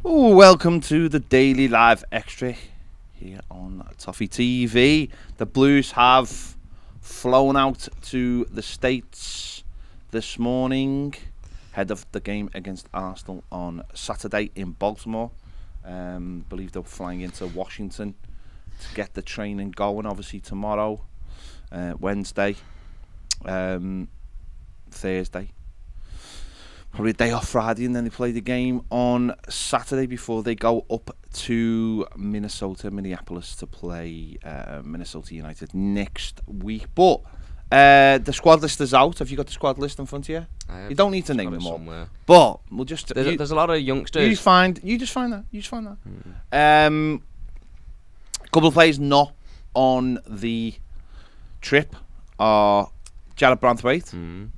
Ooh, welcome to the Daily Live Extra here on Toffee TV. The Blues have flown out to the States this morning, ahead of the game against Arsenal on Saturday in Baltimore. Believe they're flying into Washington to get the training going, obviously tomorrow, Wednesday, Thursday. Probably a day off Friday, and then they play the game on Saturday before they go up to Minneapolis to play Minnesota United next week. But the squad list is out. Have you got the squad list in front of you? You don't need to name them all. Somewhere. But we'll just there's a lot of youngsters. You just find that. A couple of players not on the trip are Jared Branthwaite,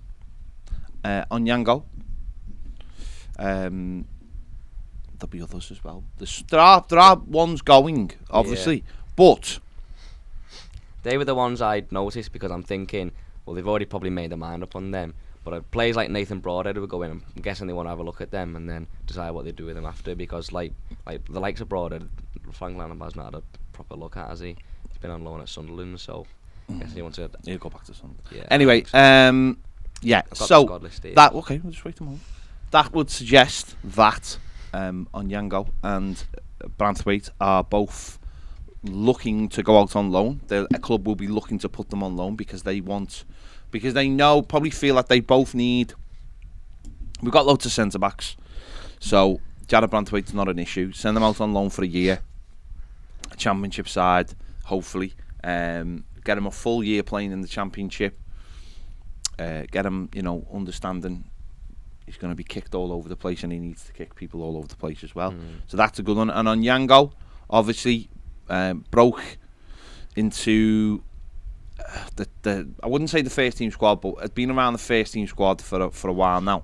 Onyango. There'll be others as well. There are ones going, obviously, but they were the ones I'd noticed because I'm thinking, well, they've already probably made their mind up on them. But players like Nathan Broadhead would go in. I'm guessing they want to have a look at them and then decide what they do with them after. Because like the likes of Broadhead, Frank Lampard's not had a proper look at, has he? He's been on loan at Sunderland, so I guess he wants to. He'll go back to Sunderland. Yeah, anyway, yeah. So that okay. We'll just wait a moment. That would suggest that Onyango and Branthwaite are both looking to go out on loan. A club will be looking to put them on loan because they probably feel that they both need. We've got loads of centre backs, so Jared Branthwaite's not an issue. Send them out on loan for a year, a Championship side, hopefully. Get him a full year playing in the Championship. Get him, understanding. He's going to be kicked all over the place, and he needs to kick people all over the place as well. So that's a good one. And Onyango, obviously, broke into the I wouldn't say the first team squad, but had been around the first team squad for a while now.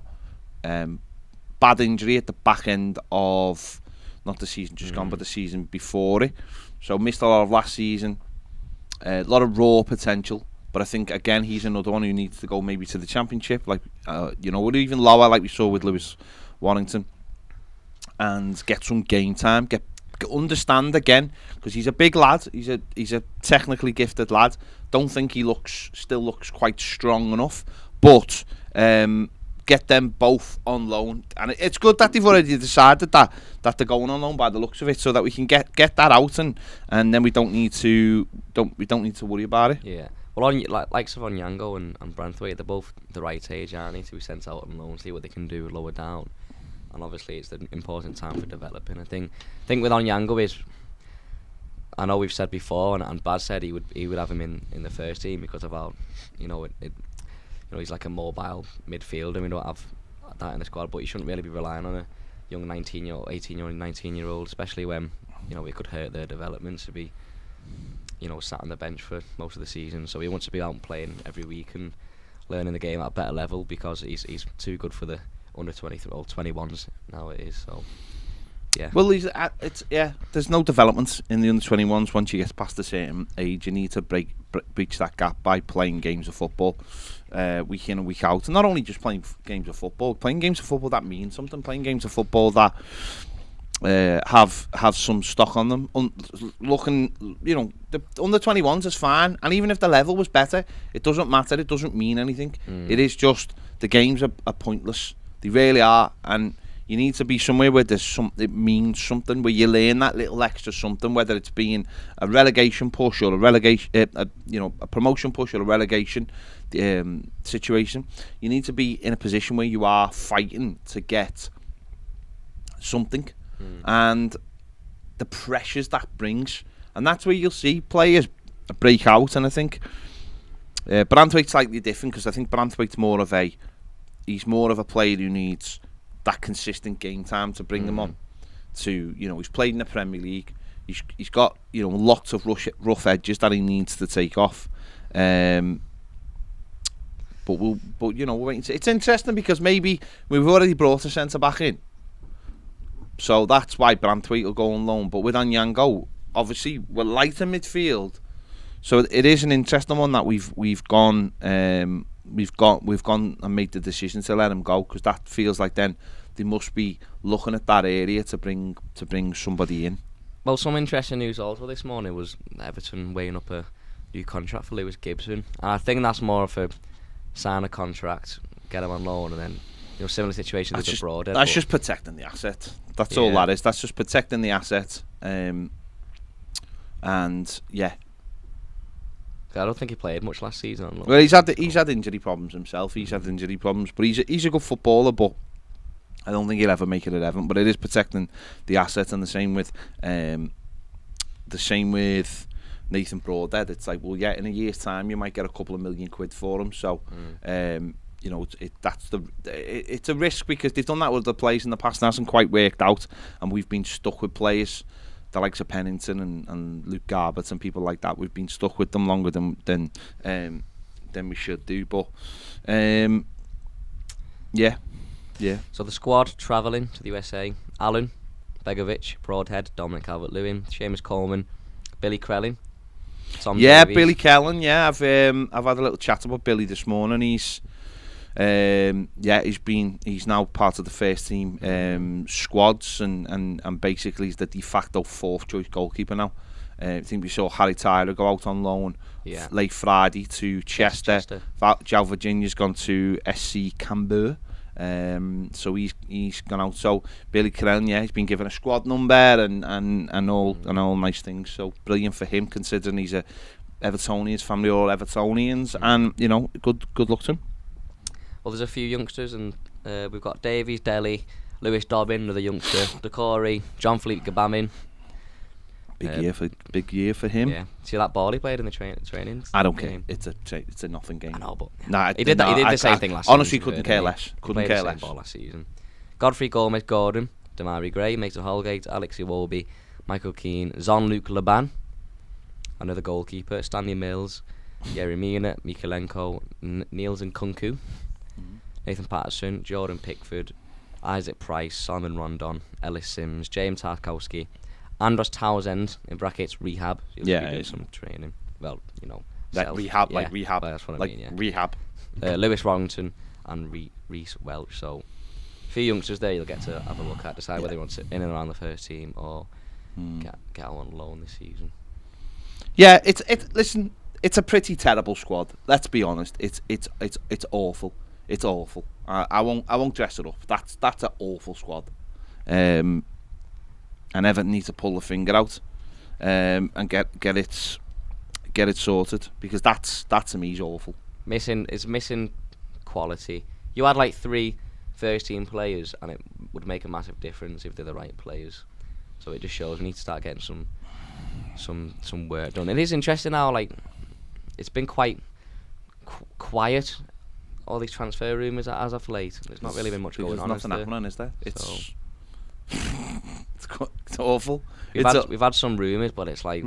Bad injury at the back end of not the season just gone, but the season before it. So missed a lot of last season. A lot of raw potential. But I think, again, he's another one who needs to go maybe to the Championship, or even lower, like we saw with Lewis Warrington, and get some game time, understand again, because he's a big lad, he's a technically gifted lad. Don't think he still looks quite strong enough, but get them both on loan, and it's good that they've already decided that they're going on loan by the looks of it, so that we can get that out, and then we don't need to worry about it. Yeah. Well, likes of Onyango and Branthwaite, they're both the right age, aren't they, to be sent out on loan, see what they can do lower down. And obviously, it's the important time for developing. I think with Onyango is, I know we've said before, and Baz said he would have him in the first team because of how, he's like a mobile midfielder. We don't have that in the squad, but you shouldn't really be relying on a young 18-year-old, 19-year-old, especially when it could hurt their development to be. Sat on the bench for most of the season, so he wants to be out and playing every week and learning the game at a better level because he's too good for the under 23 or 21s now it is. So yeah. Well, there's no development in the under 21s once you get past a certain age. You need to breach that gap by playing games of football week in and week out, and not only just playing games of football, playing games of football that mean something, playing games of football that have some stock on them. Looking, the under 21s is fine, and even if the level was better, it doesn't matter. It doesn't mean anything. It is just the games are pointless. They really are, and you need to be somewhere where it means something, where you learn that little extra something, whether it's being a relegation push or a promotion push or a relegation situation. You need to be in a position where you are fighting to get something. And the pressures that brings, and that's where you'll see players break out. And I think Branthwaite's slightly different, because I think Branthwaite's more of a player who needs that consistent game time to bring them on. He's played in the Premier League. He's got lots of rough edges that he needs to take off. But we'll wait and see. It's interesting because maybe we've already brought a centre back in. So that's why Branthwaite will go on loan. But with Onyango, obviously we're light in midfield, so it is an interesting one that we've gone and made the decision to let him go, because that feels like then they must be looking at that area to bring somebody in. Well, some interesting news also this morning was Everton weighing up a new contract for Lewis Gibson, and I think that's more of a sign a contract, get him on loan, and then similar situation with abroad. That's just protecting the asset. That's all that is. That's just protecting the asset. And yeah. I don't think he played much last season on loan. Well, he's had injury problems himself. He's had injury problems, but he's a good footballer. But I don't think he'll ever make it at Everton. But it is protecting the asset, and the same with Nathan Broadhead. It's like, well, yeah, in a year's time you might get a couple of million quid for him. So, it's a risk, because they've done that with the players in the past and it hasn't quite worked out, and we've been stuck with players, the likes of Pennington and Luke Garbett and people like that. We've been stuck with them longer than we should do. But yeah. So the squad travelling to the USA: Allen, Begovic, Broadhead, Dominic Calvert-Lewin, Seamus Coleman, Billy Crellin. Billy Crellin. Yeah, I've had a little chat about Billy this morning. He's now part of the first team squads, and basically he's the de facto fourth choice goalkeeper now. I think we saw Harry Tyler go out on loan late Friday to Chester. João Virginia's gone to SC Cambuur. So he's gone out. So Billy Crellin, he's been given a squad number and all nice things. So brilliant for him, considering he's a Evertonian, his family are all Evertonians, and good luck to him. Well, there's a few youngsters, and we've got Davies, Dele, Lewis Dobbin, another youngster, Decore, John Philippe Gabamin. Big year for him. Yeah, see that ball he played in the trainings. I don't care. It's a nothing game. I know, but he did the same thing last honestly, season. Couldn't care less. Couldn't care less. Ball last season. Godfrey Gomez Gordon, Damari Gray, Mason Holgate, Alex Iwobi, Michael Keane, Jean-Luc Laban, another goalkeeper, Stanley Mills, Yerry Mina, Mikalenko, Niels Nkunku, Nathan Patterson, Jordan Pickford, Isaac Price, Simon Rondon, Ellis Sims, James Tarkowski, Andros Townsend, in brackets rehab. He'll be doing some training. Well, rehab. That's what I mean. Yeah. Rehab. Lewis Warrington and Reece Welch. So, a few youngsters there you'll get to have a look at, decide whether they want to in and around the first team or get out on loan this season. Yeah, listen, it's a pretty terrible squad. Let's be honest. It's awful. It's awful. I won't dress it up. That's an awful squad. And Everton need to pull the finger out and get it sorted, because that to me is awful. It's missing quality. You had like 3 first team players, and it would make a massive difference if they're the right players. So it just shows we need to start getting some work done. It is interesting how it's been quite quiet. All these transfer rumours as of late. There's not really been much going on. There's nothing happening, is there? It's awful. We've had some rumours, but it's like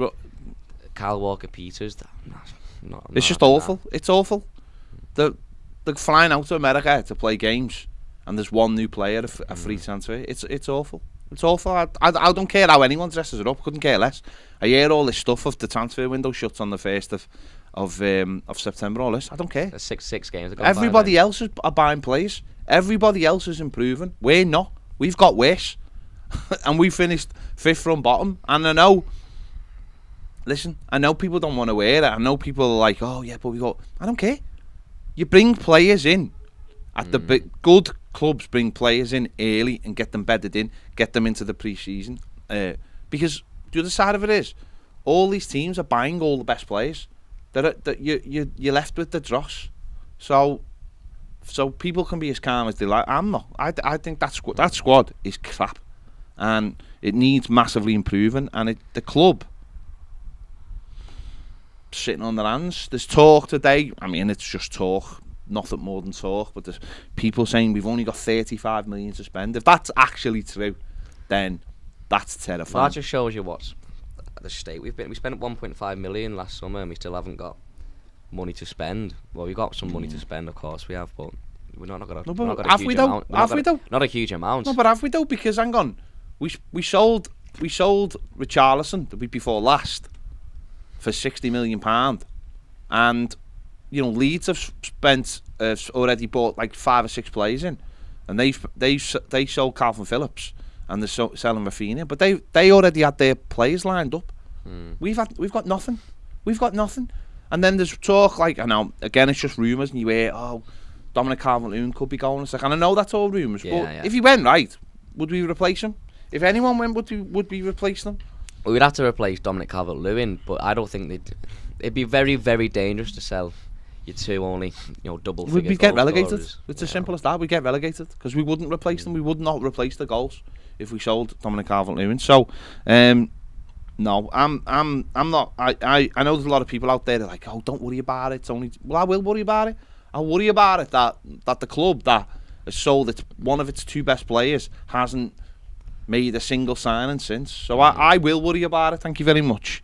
Kyle Walker-Peters. It's just awful. It's awful. They're flying out to America to play games, and there's one new player, a free transfer. It's awful. It's awful. I don't care how anyone dresses it up. Couldn't care less. I hear all this stuff of the transfer window shuts on the 1st of September. All this, I don't care. There's six games. Everybody else are buying players. Everybody else is improving. We're not. We've got worse. And we finished 5th from bottom. And I know people don't want to wear it. I know people are like, oh yeah, but I don't care. You bring players in. At the good clubs bring players in early and get them bedded in, get them into the pre-season. Because the other side of it is, all these teams are buying all the best players. That you're left with the dross. So people can be as calm as they like. I'm not. I think that squad is crap. And it needs massively improving, and the club sitting on their hands. There's talk today. I mean, it's just talk, nothing more than talk. But there's people saying we've only got 35 million to spend. If that's actually true, then that's terrifying. Well, that just shows you what's the state we've been. We spent 1.5 million last summer, and we still haven't got money to spend. Well, we've got some money to spend, of course we have, but we're not got a huge amount. Have we though? Not a huge amount. No, but have we though? Because hang on. We sold Richarlison the week before last for £60 million, and Leeds have already bought like 5 or 6 players in, and they sold Calvin Phillips, and they're selling Rafinha, but they already had their players lined up. We've got nothing. We've got nothing. And then there's talk like, I know, again, it's just rumours, and you hear, Dominic Calvert-Lewin could be going. It's like, and I know that's all rumours, but if he went right, would we replace him? If anyone went, would we replace them? We would have to replace Dominic Calvert-Lewin, but I don't think it'd be very, very dangerous to sell your two only, double figure. We'd get relegated. It's as simple as that. We get relegated because we wouldn't replace them. We would not replace the goals if we sold Dominic Calvert-Lewin. So, no, I'm not. I know there's a lot of people out there that are like, don't worry about it. It's only. Well, I will worry about it. I'll worry about it that the club that has sold one of its two best players hasn't made a single signing since. So I will worry about it. Thank you very much.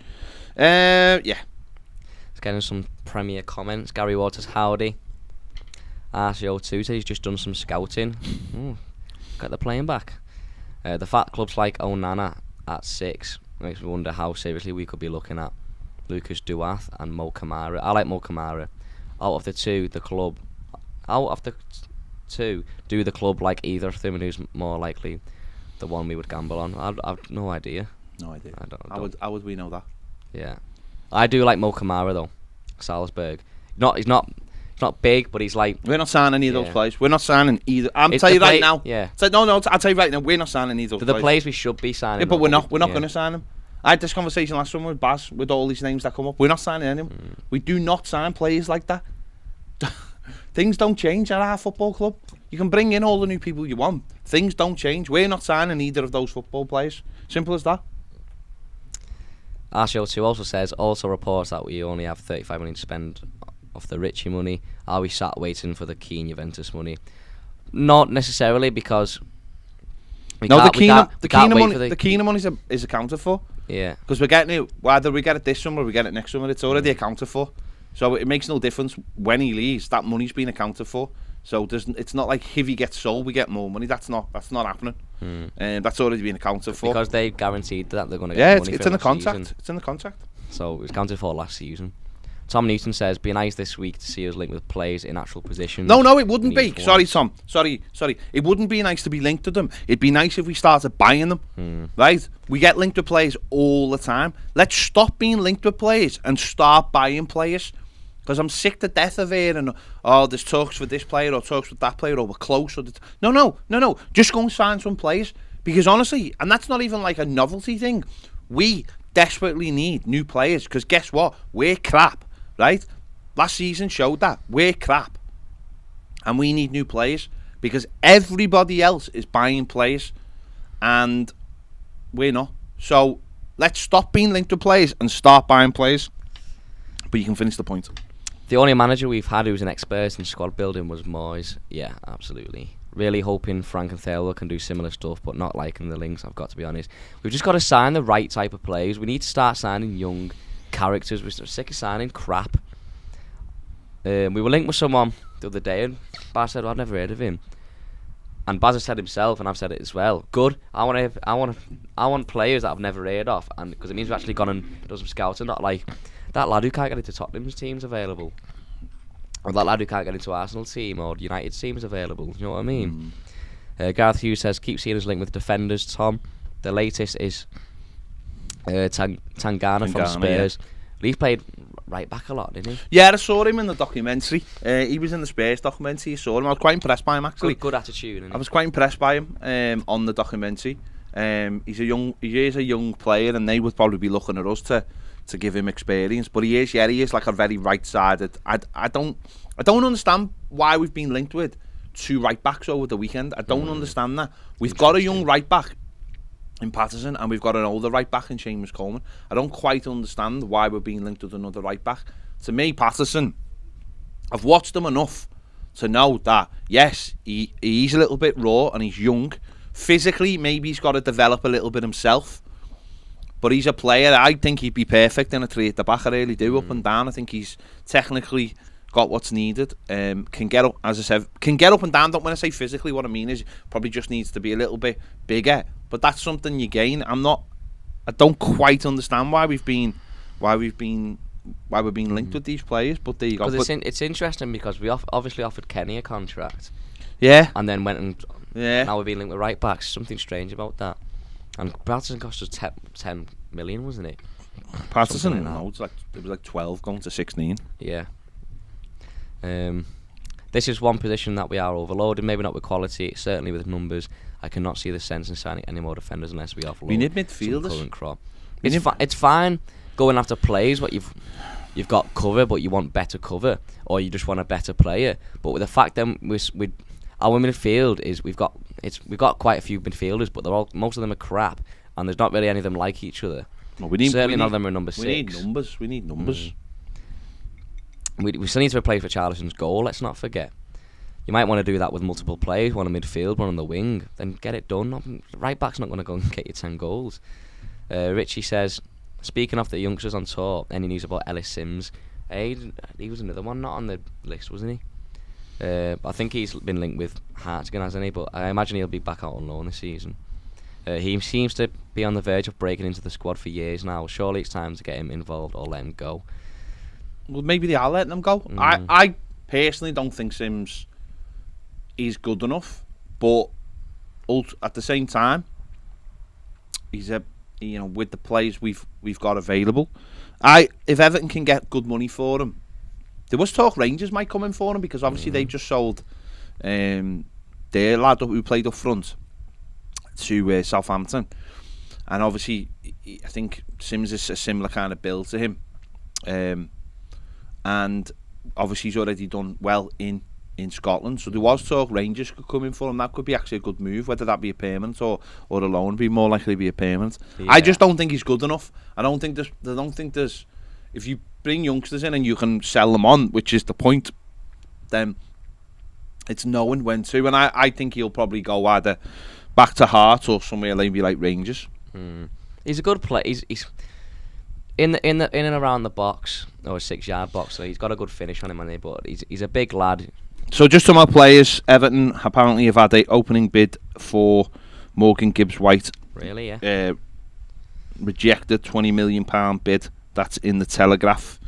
Yeah. Let's get in some Premier comments. Gary Waters, howdy. RCO2 says he's just done some scouting. Got the playing back. The fat clubs like Onana at 6 makes me wonder how seriously we could be looking at Lucas Duath and Mo Kamara. I like Mo Kamara. Out of the two, do the club like either of them, and who's more likely the one we would gamble on? I've no idea. No idea. How would we know that? Yeah, I do like Mo Kamara though. Salzburg. He's not big, but he's like. We're not signing any of those players. We're not signing either. I'm telling you right now. Yeah. No. I'll tell you right now. We're not signing either of those players. The players we should be signing. Yeah, but we're not going to sign them. I had this conversation last summer with Baz with all these names that come up. We're not signing any of them. We do not sign players like that. Things don't change at our football club. You can bring in all the new people you want. Things don't change. We're not signing either of those football players. Simple as that. RCO2 also says, reports that we only have 35 million to spend off the Richie money. Are we sat waiting for the Keane Juventus money? Not necessarily, because the Keane money is accounted for. Yeah. Because we're getting it, whether we get it this summer or we get it next summer, it's already accounted for. So it makes no difference when he leaves. That money's been accounted for. So it's not like if he gets sold, we get more money. That's not happening. That's already been accounted for. Because they guaranteed that they're going to get money it's in the contract. It's in the contract. So it was accounted for last season. Tom Newton says, be nice this week to see us linked with players in actual positions. No, it wouldn't be. Sorry, Tom. Sorry. It wouldn't be nice to be linked to them. It'd be nice if we started buying them. Right? We get linked with players all the time. Let's stop being linked with players and start buying players. Because I'm sick to death of hearing, there's talks for this player or talks with that player or we're close. No. Just go and sign some players. Because honestly, and that's not even like a novelty thing, we desperately need new players. Because guess what? We're crap, right? Last season showed that. We're crap. And we need new players. Because everybody else is buying players. And we're not. So let's stop being linked to players and start buying players. But you can finish the point. The only manager we've had who's an expert in squad building was Moyes. Yeah, absolutely. Really hoping Frank and Thelwell can do similar stuff, but not liking the links, I've got to be honest. We've just got to sign the right type of players. We need to start signing young characters. We're sick of signing crap. We were linked with someone the other day, and Baz said, I've never heard of him. And Baz has said himself, and I've said it as well. Good. I want players that I've never heard of, and because it means we've actually gone and done some scouting, not like that lad who can't get into Tottenham's team's available, or that lad who can't get into Arsenal's team or United's team's available. You know what I mean? Gareth Hughes says, keep seeing us linked with defenders, Tom. The latest is Tangana from Spurs. Yeah. He played right back a lot, didn't he? Yeah, I saw him in the documentary. He was in the Spurs documentary. I saw him. I was quite impressed by him, actually. Good attitude, isn't he? I was quite impressed by him on the documentary. He is a young player, and they would probably be looking at us to give him experience. But he is like a very right-sided. I don't understand why we've been linked with two right backs over the weekend. I don't understand that. We've got a young right back in Patterson, and we've got an older right back in Seamus Coleman. I don't quite understand why we're being linked with another right back. To me, Patterson, I've watched him enough to know that yes, he's a little bit raw and he's young. Physically, maybe he's got to develop a little bit himself. But he's a player. I think he'd be perfect in a three at the back. I really do, up and down. I think he's technically got what's needed. Can get up, as I said, can get up and down. When I say physically, what I mean is probably just needs to be a little bit bigger. But that's something you gain. I don't quite understand why we've been linked with these players. But there you go. Because it's interesting because we obviously offered Kenny a contract. Yeah. and then went and Yeah. now we're being linked with right backs. Something strange about that. And Patterson cost us 10 million, wasn't it? Patterson, Something like no, it was like 12 going to 16. Yeah. This is one position that we are overloaded. Maybe not with quality, certainly with numbers. I cannot see the sense in signing any more defenders unless we offload. We need some midfielders. current crop. It's fine going after players, but you've got cover, but you want better cover, or you just want a better player. But with the fact that our midfield is we've got quite a few midfielders, but most of them are crap, and there's not really any of them like each other. Well, Certainly none of them are number 6. We need numbers. We still need to replace Richarlison's goal. Let's not forget. You might want to do that with multiple players, one in midfield, one on the wing. Then get it done. Right back's not going to go and get you 10 goals. Richie says, speaking of the youngsters on tour, any news about Ellis Sims? He was another one not on the list, wasn't he? I think he's been linked with Hearts again, hasn't he? But I imagine he'll be back out on loan this season. He seems to be on the verge of breaking into the squad for years now. Surely it's time to get him involved or let him go. Well, maybe they are letting him go. I personally don't think Sims is good enough, but at the same time, he's with the players we've got available. If Everton can get good money for him, there was talk Rangers might come in for him because obviously they just sold their lad who played up front to Southampton, and obviously I think Sims is a similar kind of build to him, and obviously he's already done well in Scotland, so there was talk Rangers could come in for him. That could be actually a good move, whether that be a permanent or a loan. Be more likely to be a permanent. Yeah. I just don't think he's good enough. I don't think there's if you bring youngsters in and you can sell them on, which is the point, then it's knowing when to, and I think he'll probably go either back to Hearts or somewhere maybe like Rangers. He's a good player. He's in and around the box, or a 6-yard box, so he's got a good finish on him, but he's a big lad. So just some more players. Everton apparently have had an opening bid for Morgan Gibbs-White. Really, yeah. Rejected £20 million bid. That's in the Telegraph.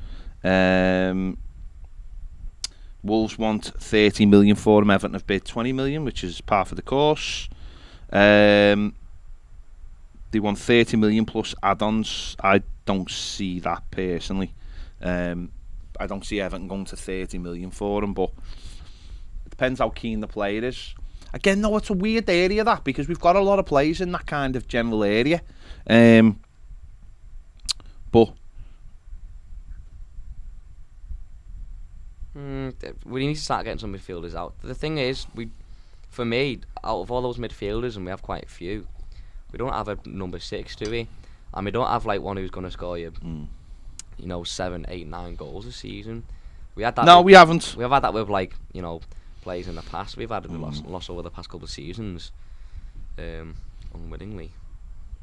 Wolves want 30 million for him. Everton have bid 20 million, which is par for the course. They want 30 million plus add-ons. I don't see that personally. I don't see Everton going to 30 million for him, but it depends how keen the player is. Again, no, it's a weird area that, because we've got a lot of players in that kind of general area. But we need to start getting some midfielders out. The thing is, for me, out of all those midfielders, and we have quite a few, we don't have a number 6, do we? And we don't have like one who's going to score you, 7, 8, 9 goals a season. We had that. No, we haven't. We have had that with players in the past. We've had a loss over the past couple of seasons, unwittingly.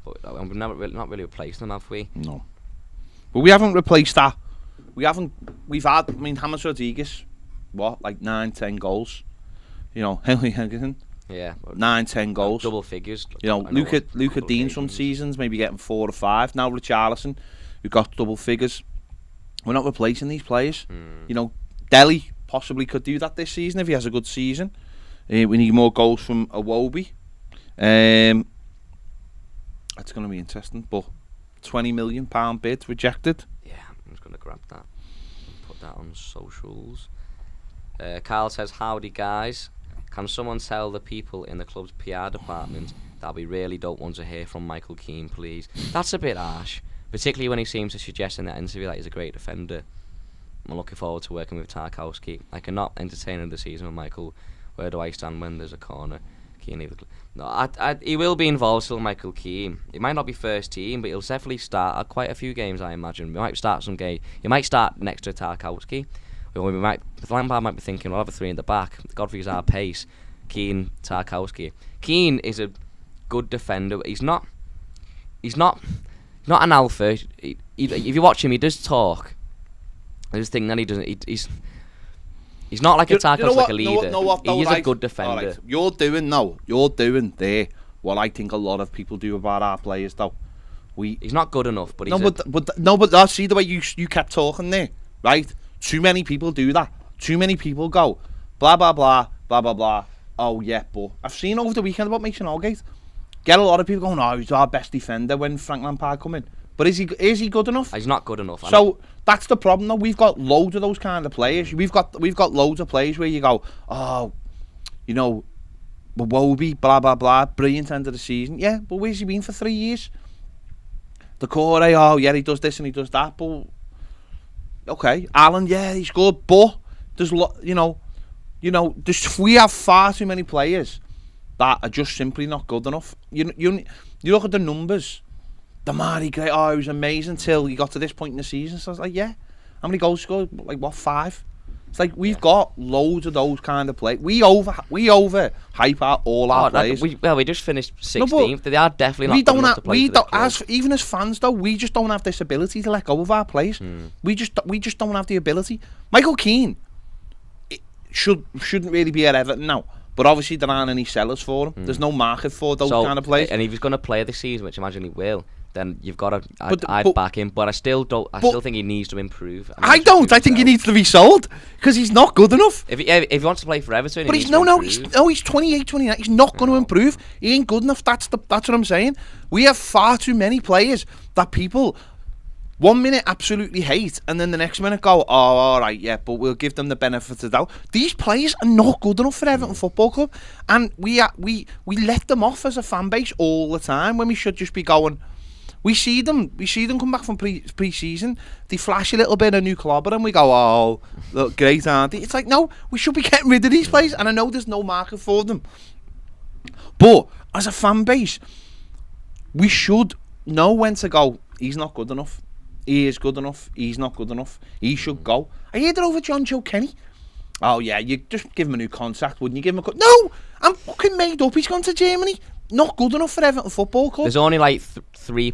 But we've not really replaced them, have we? No. But we haven't replaced that. We've had. I mean, James Rodriguez, like 9, 10 goals. Henry Henderson. Yeah. 9, 10 goals. Double figures. Luca Dean some seasons maybe getting 4 or 5. Now Richarlison, who got double figures. We're not replacing these players. Delhi possibly could do that this season if he has a good season. We need more goals from Iwobi. That's going to be interesting. But £20 million bid rejected. Yeah, I'm just going to grab that. Put that on socials. Carl says, howdy guys. Can someone tell the people in the club's PR department that we really don't want to hear from Michael Keane, please? That's a bit harsh, particularly when he seems to suggest in that interview that he's a great defender. I'm looking forward to working with Tarkowski. I cannot entertain another season with Michael. Where do I stand when there's a corner? Keane, he will be involved still, Michael Keane. He might not be first team, but he'll definitely start at quite a few games, I imagine. He might start some game. He might start next to Tarkowski. Lampard might be thinking, we'll have a 3 in the back. Godfrey's our pace. Keane, Tarkowski. Keane is a good defender. He's not an alpha. If you watch him, he does talk. There's a thing that he doesn't. He's not like a Tarkowski, like a leader. He is a good defender. Right. You're doing there what I think a lot of people do about our players, though. He's not good enough, but but I see the way you kept talking there, right? Too many people do that. Too many people go, blah, blah, blah, blah, blah, blah. oh yeah, but I've seen over the weekend about Mason Holgate. Get a lot of people going, oh, he's our best defender when Frank Lampard come in. But is he good enough? He's not good enough. So that's the problem though. We've got loads of those kind of players. We've got loads of players where you go, oh, you know, Wobie, blah blah blah, brilliant end of the season. Yeah, but where's he been for 3 years? The core, oh yeah, he does this and he does that. But okay, Alan, yeah, he's good. But there's we have far too many players that are just simply not good enough. You look at the numbers. Damari Gray, oh, he was amazing till he got to this point in the season. So I was like, yeah, how many goals scored? Like what, 5? It's like we've got loads of those kind of players. We over hype out all our players. We just finished 16th. They are definitely not good enough to play for the club. Even as fans though, we just don't have this ability to let go of our players. We just don't have the ability. Michael Keane shouldn't really be at Everton now. But obviously there aren't any sellers for him. There's no market for those kind of players. And if he's going to play this season, which I imagine he will, then you've got to. I'd back him, but I still think he needs to improve. I think he needs to be sold because he's not good enough. If he wants to play for Everton, but he's 28, 29. He's not going to improve. He ain't good enough. That's what I'm saying. We have far too many players that people 1 minute absolutely hate, and then the next minute go, oh, all right, yeah, but we'll give them the benefit of the doubt. These players are not good enough for Everton Football Club, and we let them off as a fan base all the time when we should just be going. We see them come back from pre-season. They flash a little bit of new clobber and we go, oh, look, great, aren't they? It's like, no, we should be getting rid of these players. And I know there's no market for them. But as a fan base, we should know when to go, he's not good enough. He is good enough. He's not good enough. He should go. I heard it over John Joe Kenny. Oh, yeah, you just give him a new contract, wouldn't you? Give him a No, I'm fucking made up. He's gone to Germany. Not good enough for Everton Football Club. There's only like 3,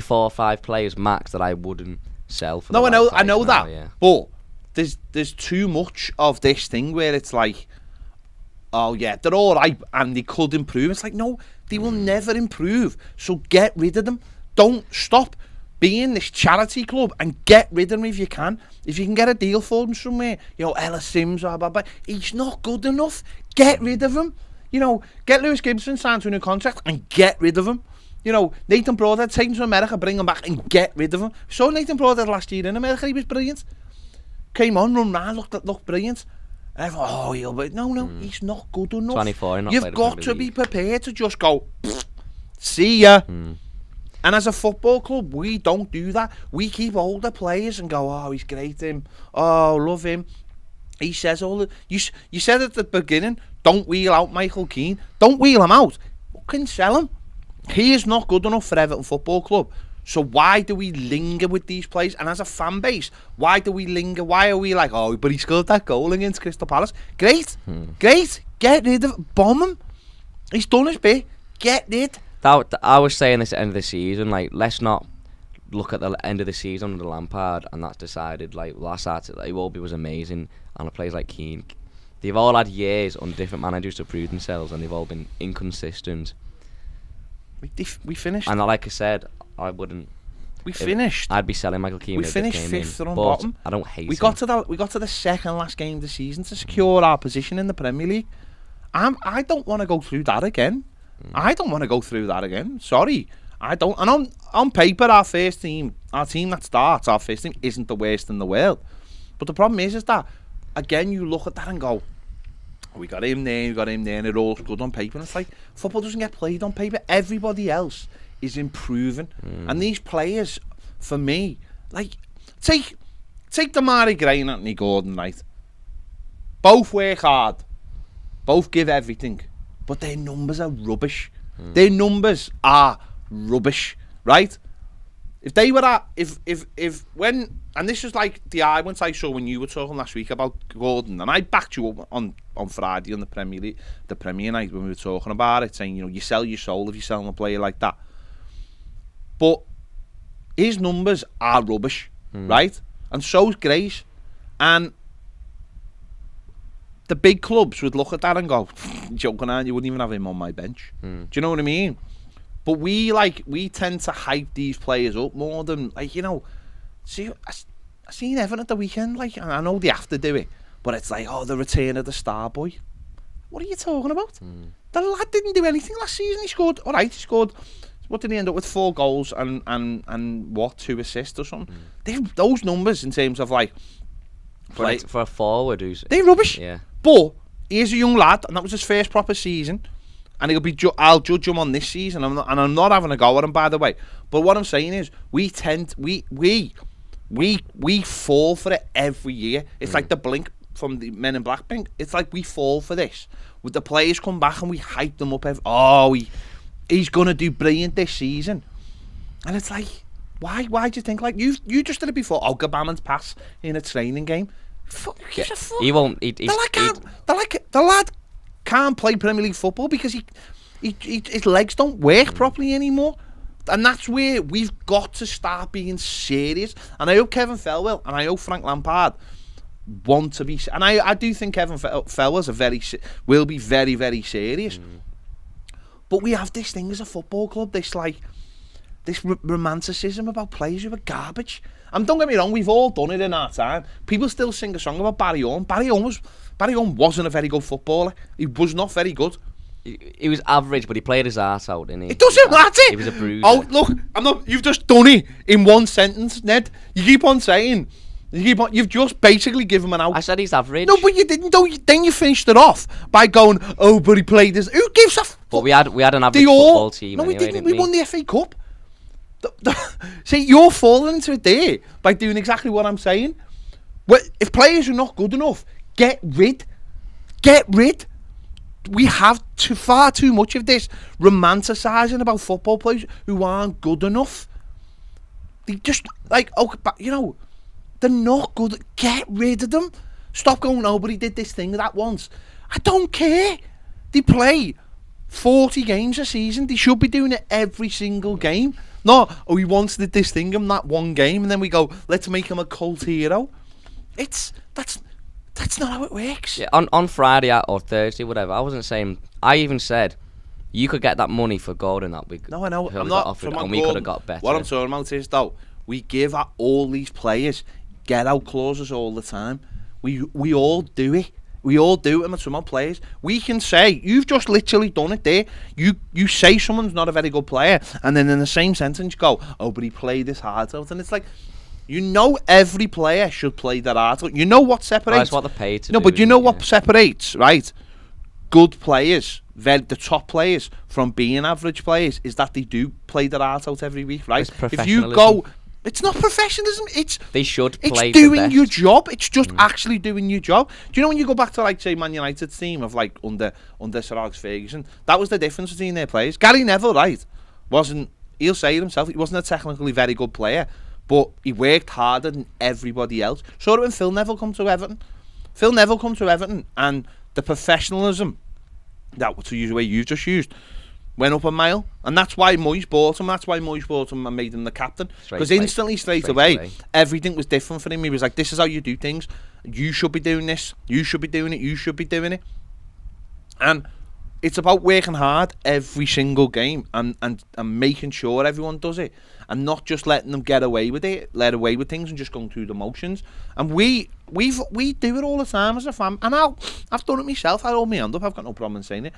4, 5 players max that I wouldn't sell for. No, I know that. Yeah. But there's too much of this thing where it's like, oh yeah, they're all right and they could improve. It's like, no, they will never improve. So get rid of them. Don't stop being this charity club and get rid of them if you can. If you can get a deal for them somewhere, Ellis Sims or blah blah. He's not good enough. Get rid of him. Get Lewis Gibson signed to a new contract and get rid of him. Nathan Broadhead, take him to America, bring him back and get rid of him. So Nathan Broadhead last year in America, he was brilliant. Came on, run round, looked brilliant. And everyone, he'll be... No, he's not good enough. 24, You've got to be prepared to just go, see ya. And as a football club, we don't do that. We keep older players and go, oh, he's great, him. Oh, love him. He says all the... You said at the beginning, don't wheel out Michael Keane. Don't wheel him out. Fucking sell him. He is not good enough for Everton Football Club. So why do we linger with these players? And as a fan base, why do we linger? Why are we like, oh, but he scored that goal against Crystal Palace? Great. Get rid of him. Bomb him. He's done his bit. Get rid. I was saying this at the end of the season, like, let's not look at the end of the season under Lampard and that's decided, like, last started, like, Iwobi was amazing and the players like Keane, they've all had years on different managers to prove themselves and they've all been inconsistent. We finished. And like I said, I wouldn't. We finished. I'd be selling Michael Keane. We finished 5th on bottom. I don't hate. We got to the second last game of the season to secure our position in the Premier League. I don't want to go through that again. Sorry, I don't. And on paper, our team that starts, our first team isn't the worst in the world. But the problem is that again, you look at that and go, we got him there, and it all's good on paper. And it's like, football doesn't get played on paper. Everybody else is improving. And these players, for me, like, take Damari Gray and Anthony Gordon, right? Both work hard. Both give everything. But their numbers are rubbish. Their numbers are rubbish, right? If they were at, if when, and this is like the argument I saw when you were talking last week about Gordon, and I backed you up on Friday on the Premier night when we were talking about it, saying, you sell your soul if you're selling a player like that. But his numbers are rubbish, right? And so's Gray's. And the big clubs would look at that and go, joking on, you wouldn't even have him on my bench. Do you know what I mean? But we tend to hype these players up more than, like, see, I seen Everton at the weekend, like, and I know they have to do it, but it's like, oh, the return of the star boy. What are you talking about? The lad didn't do anything last season. He scored, alright, he scored, what did he end up with? 4 goals and what, 2 assists or something? Those numbers in terms of like... For a forward who's... They're rubbish. Yeah. But he's a young lad, and that was his first proper season. And he'll be. I'll judge him on this season. I'm not having a go at him, by the way. But what I'm saying is, we fall for it every year. It's like the blink from the Men in Black blink. It's like we fall for this. With the players come back and we hype them up. He's gonna do brilliant this season. And it's like, why do you think like you just did it before? Oh, Gabaman's pass in a training game. Fuck, yeah. He won't. The lad can't play Premier League football because his legs don't work properly anymore, and that's where we've got to start being serious. And I hope Kevin Felwell and I hope Frank Lampard want to be, and I do think Kevin Felwell's will be very, very serious. But we have this thing as a football club, this romanticism about players who are garbage. And don't get me wrong, we've all done it in our time. People still sing a song about Barry Orme. Barry Orme wasn't a very good footballer. He was not very good. He was average, but he played his ass out, didn't he? It doesn't matter. He was a bruiser. Oh, look, you've just done it in one sentence, Ned. You keep on saying, you've just basically given him an out. I said he's average. No, but you didn't. Then you finished it off by going, oh, but he played this. Who gives a fuck? But we had an average football team. No, anyway, we didn't. We won the FA Cup. See, you're falling into it there by doing exactly what I'm saying. Well, if players are not good enough, get rid. We have far too much of this romanticising about football players who aren't good enough. They just they're not good. Get rid of them. Stop going, nobody did this thing that once. I don't care. They play 40 games a season. They should be doing it every single game. No, he once did this thing in that one game, and then we go, let's make him a cult hero. That's not how it works. Yeah, on Friday or Thursday, whatever. I wasn't saying. I even said you could get that money for Gordon that week. No, I know. I'm not not. Offered, and we could have got better. What I'm talking about is though, we give all these players get out clauses all the time. We all do it. We all do it with some players. We can say, you've just literally done it there. You say someone's not a very good player, and then in the same sentence you go, oh, but he played his heart out. And it's like, every player should play their heart out. You know what separates... That's what they're paid to do. No, but you know what separates, right? Good players, the top players, from being average players, is that they do play their heart out every week, right? It's professionalism. If you go... It's not professionalism. They should play. It's doing your job. It's just actually doing your job. Do you know when you go back to like say Man United's team of like under Sir Alex Ferguson, that was the difference between their players. Gary Neville, right, he'll say it himself, he wasn't a technically very good player, but he worked harder than everybody else. So when Phil Neville come to Everton, and the professionalism, that to use the way you've just used, went up a mile, and that's why Moyes bought him. And made him the captain, because instantly, straight away, everything was different for him. He was like, "This is how you do things. You should be doing this. You should be doing it. You should be doing it." And it's about working hard every single game and making sure everyone does it, and not just letting them get away with things and just going through the motions. And we do it all the time as a fan, and I've done it myself. I hold my hand up. I've got no problem in saying it.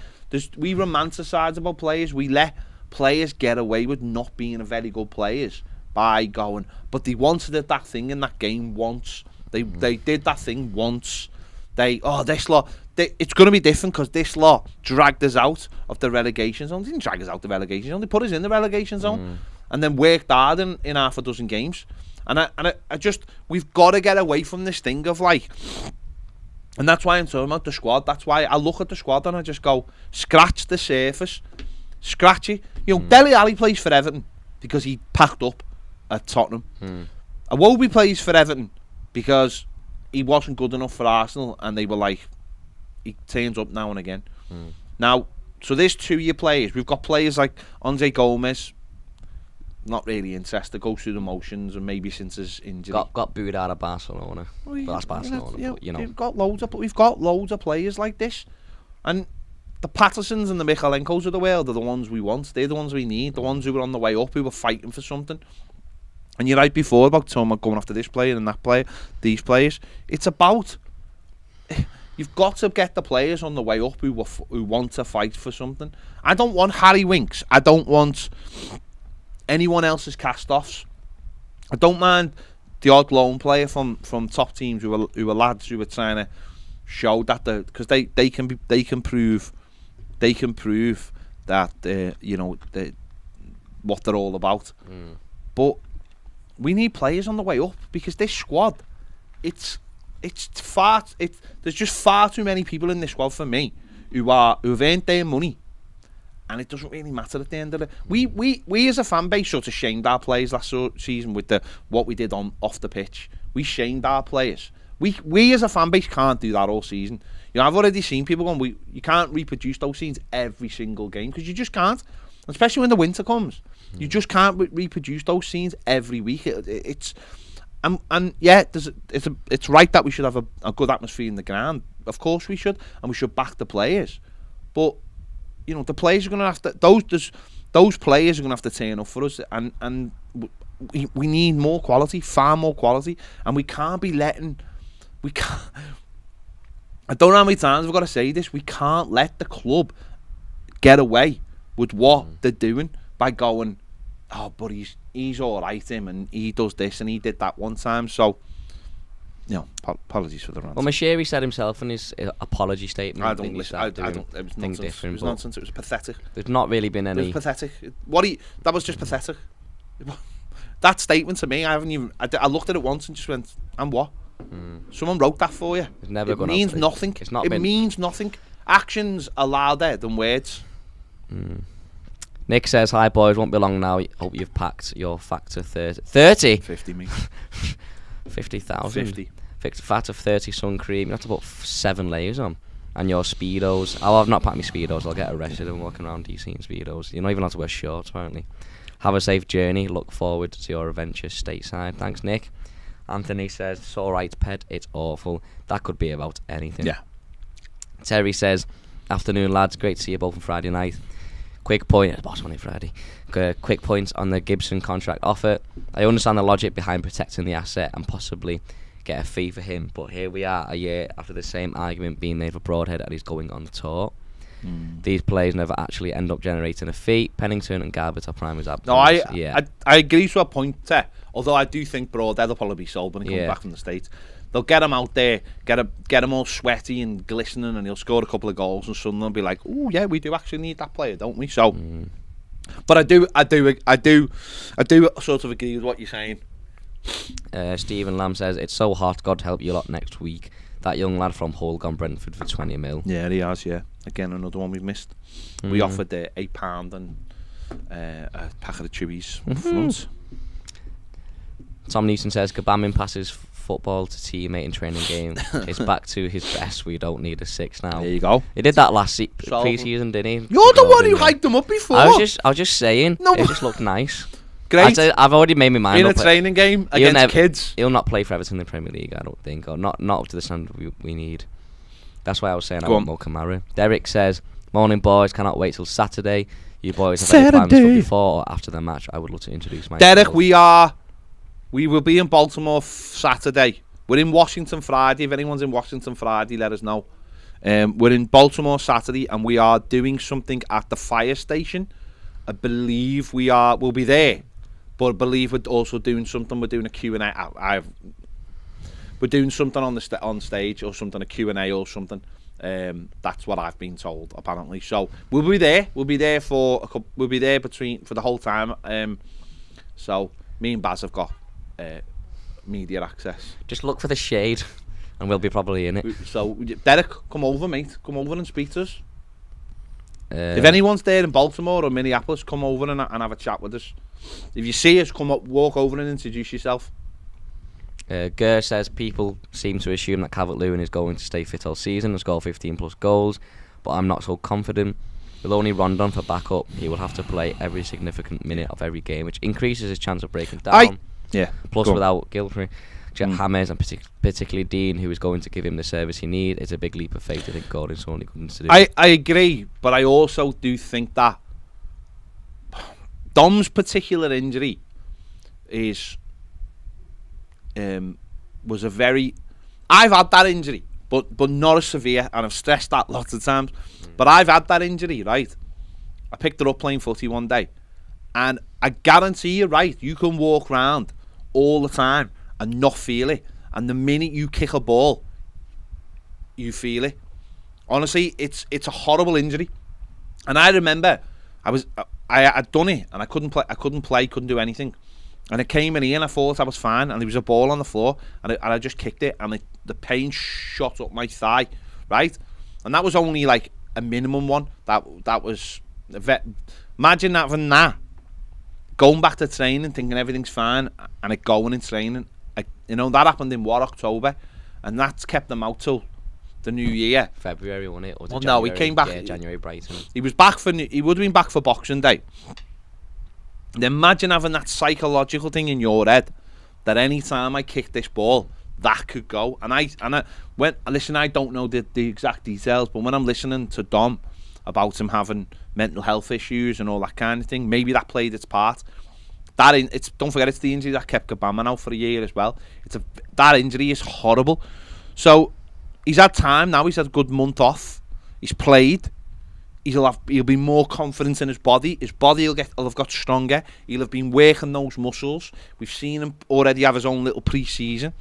We romanticise about players. We let players get away with not being a very good players by going, but they wanted that thing in that game once. They did that thing once. This lot. It's going to be different because this lot dragged us out of the relegation zone. They didn't drag us out the relegation zone. They put us in the relegation zone and then worked hard in half a dozen games. And I just, we've got to get away from this thing of like, and that's why I'm talking about the squad. That's why I look at the squad and I just go, scratch the surface, scratch it. Dele Alli plays for Everton because he packed up at Tottenham. Iwobi plays for Everton because he wasn't good enough for Arsenal, and they were like, he turns up now and again. Now, so there's 2-year players. We've got players like Andre Gomez, not really interested, goes through the motions, and maybe since his injury got booed out of Barcelona. But that's Barcelona. We've got loads of players like this, and the Pattersons and the Michalenkos of the world are the ones we want. They're the ones we need, the ones who were on the way up, who were fighting for something. And you're right before about talking about going after this player and that player, these players. It's about You've got to get the players on the way up who want to fight for something. I don't want Harry Winks. I don't want anyone else's cast-offs. I don't mind the odd loan player from top teams who are lads who are trying to show that because they can prove that what they're all about. But we need players on the way up because this squad, there's just far too many people in this squad for me who've earned their money, and it doesn't really matter at the end of it. We as a fan base sort of shamed our players last season with what we did off the pitch. We shamed our players. We as a fan base can't do that all season. I've already seen people going, you can't reproduce those scenes every single game because you just can't, especially when the winter comes. You just can't reproduce those scenes every week. It's right that we should have a good atmosphere in the ground. Of course we should, and we should back the players. But the players are going to have to those players are going to have to turn up for us, and we need more quality, far more quality, and we can't be letting. We can't. I don't know how many times I've got to say this. We can't let the club get away with what they're doing by going, oh, but he's all right, him, and he does this and he did that one time. So, apologies for the rant. Well, Mashiri said himself in his apology statement. I don't listen. It was nonsense. It was nonsense. It was pathetic. There's not really been any. It was pathetic. That was just pathetic. That statement to me, I haven't even. I looked at it once and just went, and what? Someone wrote that for you. It means nothing. It means nothing. Actions are louder than words. Nick says, hi boys, won't be long now. Hope you've packed your factor 30. 50 me. 50,000. 50. Fat of 30 sun cream. You have to put 7 layers on. And your Speedos. Oh, I've not packed my Speedos. I'll get arrested and walking around DC in Speedos. You're not even allowed to wear shorts, apparently. Have a safe journey. Look forward to your adventure stateside. Thanks, Nick. Anthony says, it's alright, Ped, it's awful. That could be about anything. Yeah. Terry says, afternoon, lads. Great to see you both on Friday night. Quick point, Friday. Quick points on the Gibson contract offer. I understand the logic behind protecting the asset and possibly get a fee for him, but here we are a year after the same argument being made for Broadhead and he's going on the tour. These players never actually end up generating a fee. Pennington and Garbett are prime examples. No, I agree to a point there. Although I do think Broadhead will probably be sold when he comes back from the States. They'll get him out there, get him all sweaty and glistening, and he'll score a couple of goals, and suddenly they'll be like, "Oh yeah, we do actually need that player, don't we?" So, but I do sort of agree with what you're saying. Stephen Lamb says, it's so hot, God help you lot next week. That young lad from Hull gone Brentford for 20 mil. Yeah, he has, yeah. Again, another one we've missed. We offered £8 and a packet of chewies front. Tom Newton says, Kabamin passes football to teammate in training game. It's back to his best. We don't need a 6 now. There you go. He did that last pre-season, didn't he? You're the one who hyped him up before. I was just saying. No, it just looked nice. Great. I've already made my mind in up. In a training game against kids. He'll not play for Everton in the Premier League, I don't think, or not up to the standard we need. That's why I was saying I want Mo Kamara. Derek says, morning boys, cannot wait till Saturday. You boys have any plans for before or after the match? I would love to introduce myself. Derek, we will be in Baltimore Saturday. We're in Washington Friday. If anyone's in Washington Friday, let us know. We're in Baltimore Saturday, and we are doing something at the fire station. I believe we'll be there. But I believe we're also doing something. We're doing a Q&A. We're doing something on stage or something, a Q&A or something. That's what I've been told, apparently. So we'll be there. We'll be there for the whole time. So me and Baz have got media access. Just look for the shade, and we'll be probably in it. So Derek, come over, mate. Come over and speak to us. If anyone's there in Baltimore or Minneapolis, come over and have a chat with us. If you see us, come up, walk over and introduce yourself. Ger says people seem to assume that Calvert-Lewin is going to stay fit all season and score 15 plus goals, but I'm not so confident. With only Rondon for backup, he will have to play every significant minute of every game, which increases his chance of breaking down. Plus, without Gilfrey, James and particularly Dean, who is going to give him the service he needs, it's a big leap of faith to think Gordon's only going to do. I agree, but I also do think that Dom's particular injury was a very... I've had that injury, but not as severe, and I've stressed that lots of times. But I've had that injury, right? I picked it up playing footy one day, and I guarantee you, right, you can walk around all the time and not feel it, and the minute you kick a ball, you feel it. Honestly, it's a horrible injury. And I remember I had done it, and I couldn't play, couldn't do anything. And it came in here, and I thought I was fine, and there was a ball on the floor, and I just kicked it, and the pain shot up my thigh, right? And that was only like a minimum one. That was imagine having that, going back to training, thinking everything's fine, and it going in training. That happened in October, and that's kept them out till the new year. February, wasn't it? Or well, no, he came back. Yeah, January, Brighton. He was back he would have been back for Boxing Day. And imagine having that psychological thing in your head that any time I kick this ball, that could go. And I listen, I don't know the exact details, but when I'm listening to Dom about him having mental health issues and all that kind of thing, maybe that played its part. Don't forget, it's the injury that kept Gabama out for a year as well. That injury is horrible. So he's had time now. He's had a good month off. He's played. He'll be more confident in his body. His body will have got stronger. He'll have been working those muscles. We've seen him already have his own little pre-season.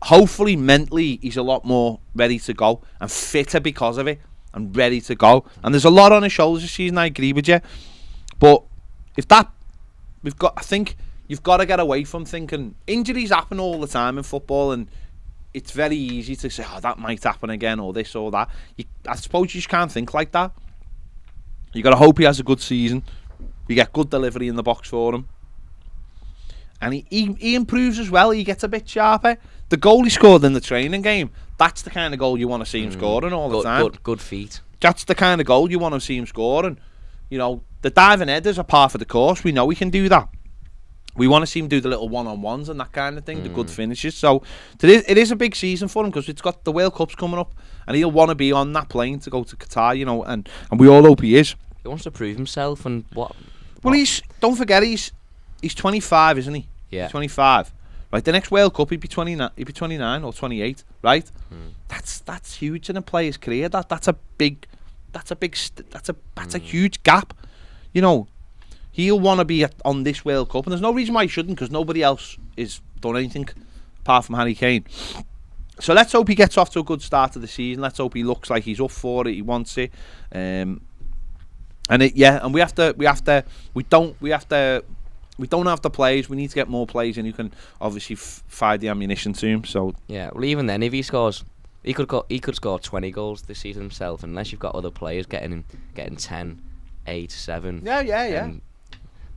Hopefully, mentally, he's a lot more ready to go and fitter because of it, and ready to go. And there's a lot on his shoulders this season. I agree with you, but I think you've got to get away from thinking injuries happen all the time in football, and it's very easy to say, that might happen again, or this or that. I suppose you just can't think like that. You got to hope he has a good season. You get good delivery in the box for him, and he improves as well. He gets a bit sharper. The goal he scored in the training game, that's the kind of goal you want to see him scoring all the time. Good feet. That's the kind of goal you want to see him scoring. The diving headers are part of the course. We know he can do that. We want to see him do the little one-on-ones and that kind of thing, the good finishes. So it is a big season for him, because it's got the World Cup's coming up, and he'll want to be on that plane to go to Qatar, and we all hope he is. He wants to prove himself, and what? Well, don't forget, he's 25, isn't he? Yeah. He's 25. Right, the next World Cup he'd be 29 or 28, right? That's huge in a player's career. That's a huge gap. He'll want to be on this World Cup, and there's no reason why he shouldn't, because nobody else has done anything apart from Harry Kane. So let's hope he gets off to a good start to the season. Let's hope he looks like he's up for it. He wants it, and we don't have the players. We need to get more players, and you can obviously fire the ammunition to him. So yeah, well, even then, if he scores, he could score 20 goals this season himself, unless you've got other players getting 10, 8, 7. Yeah.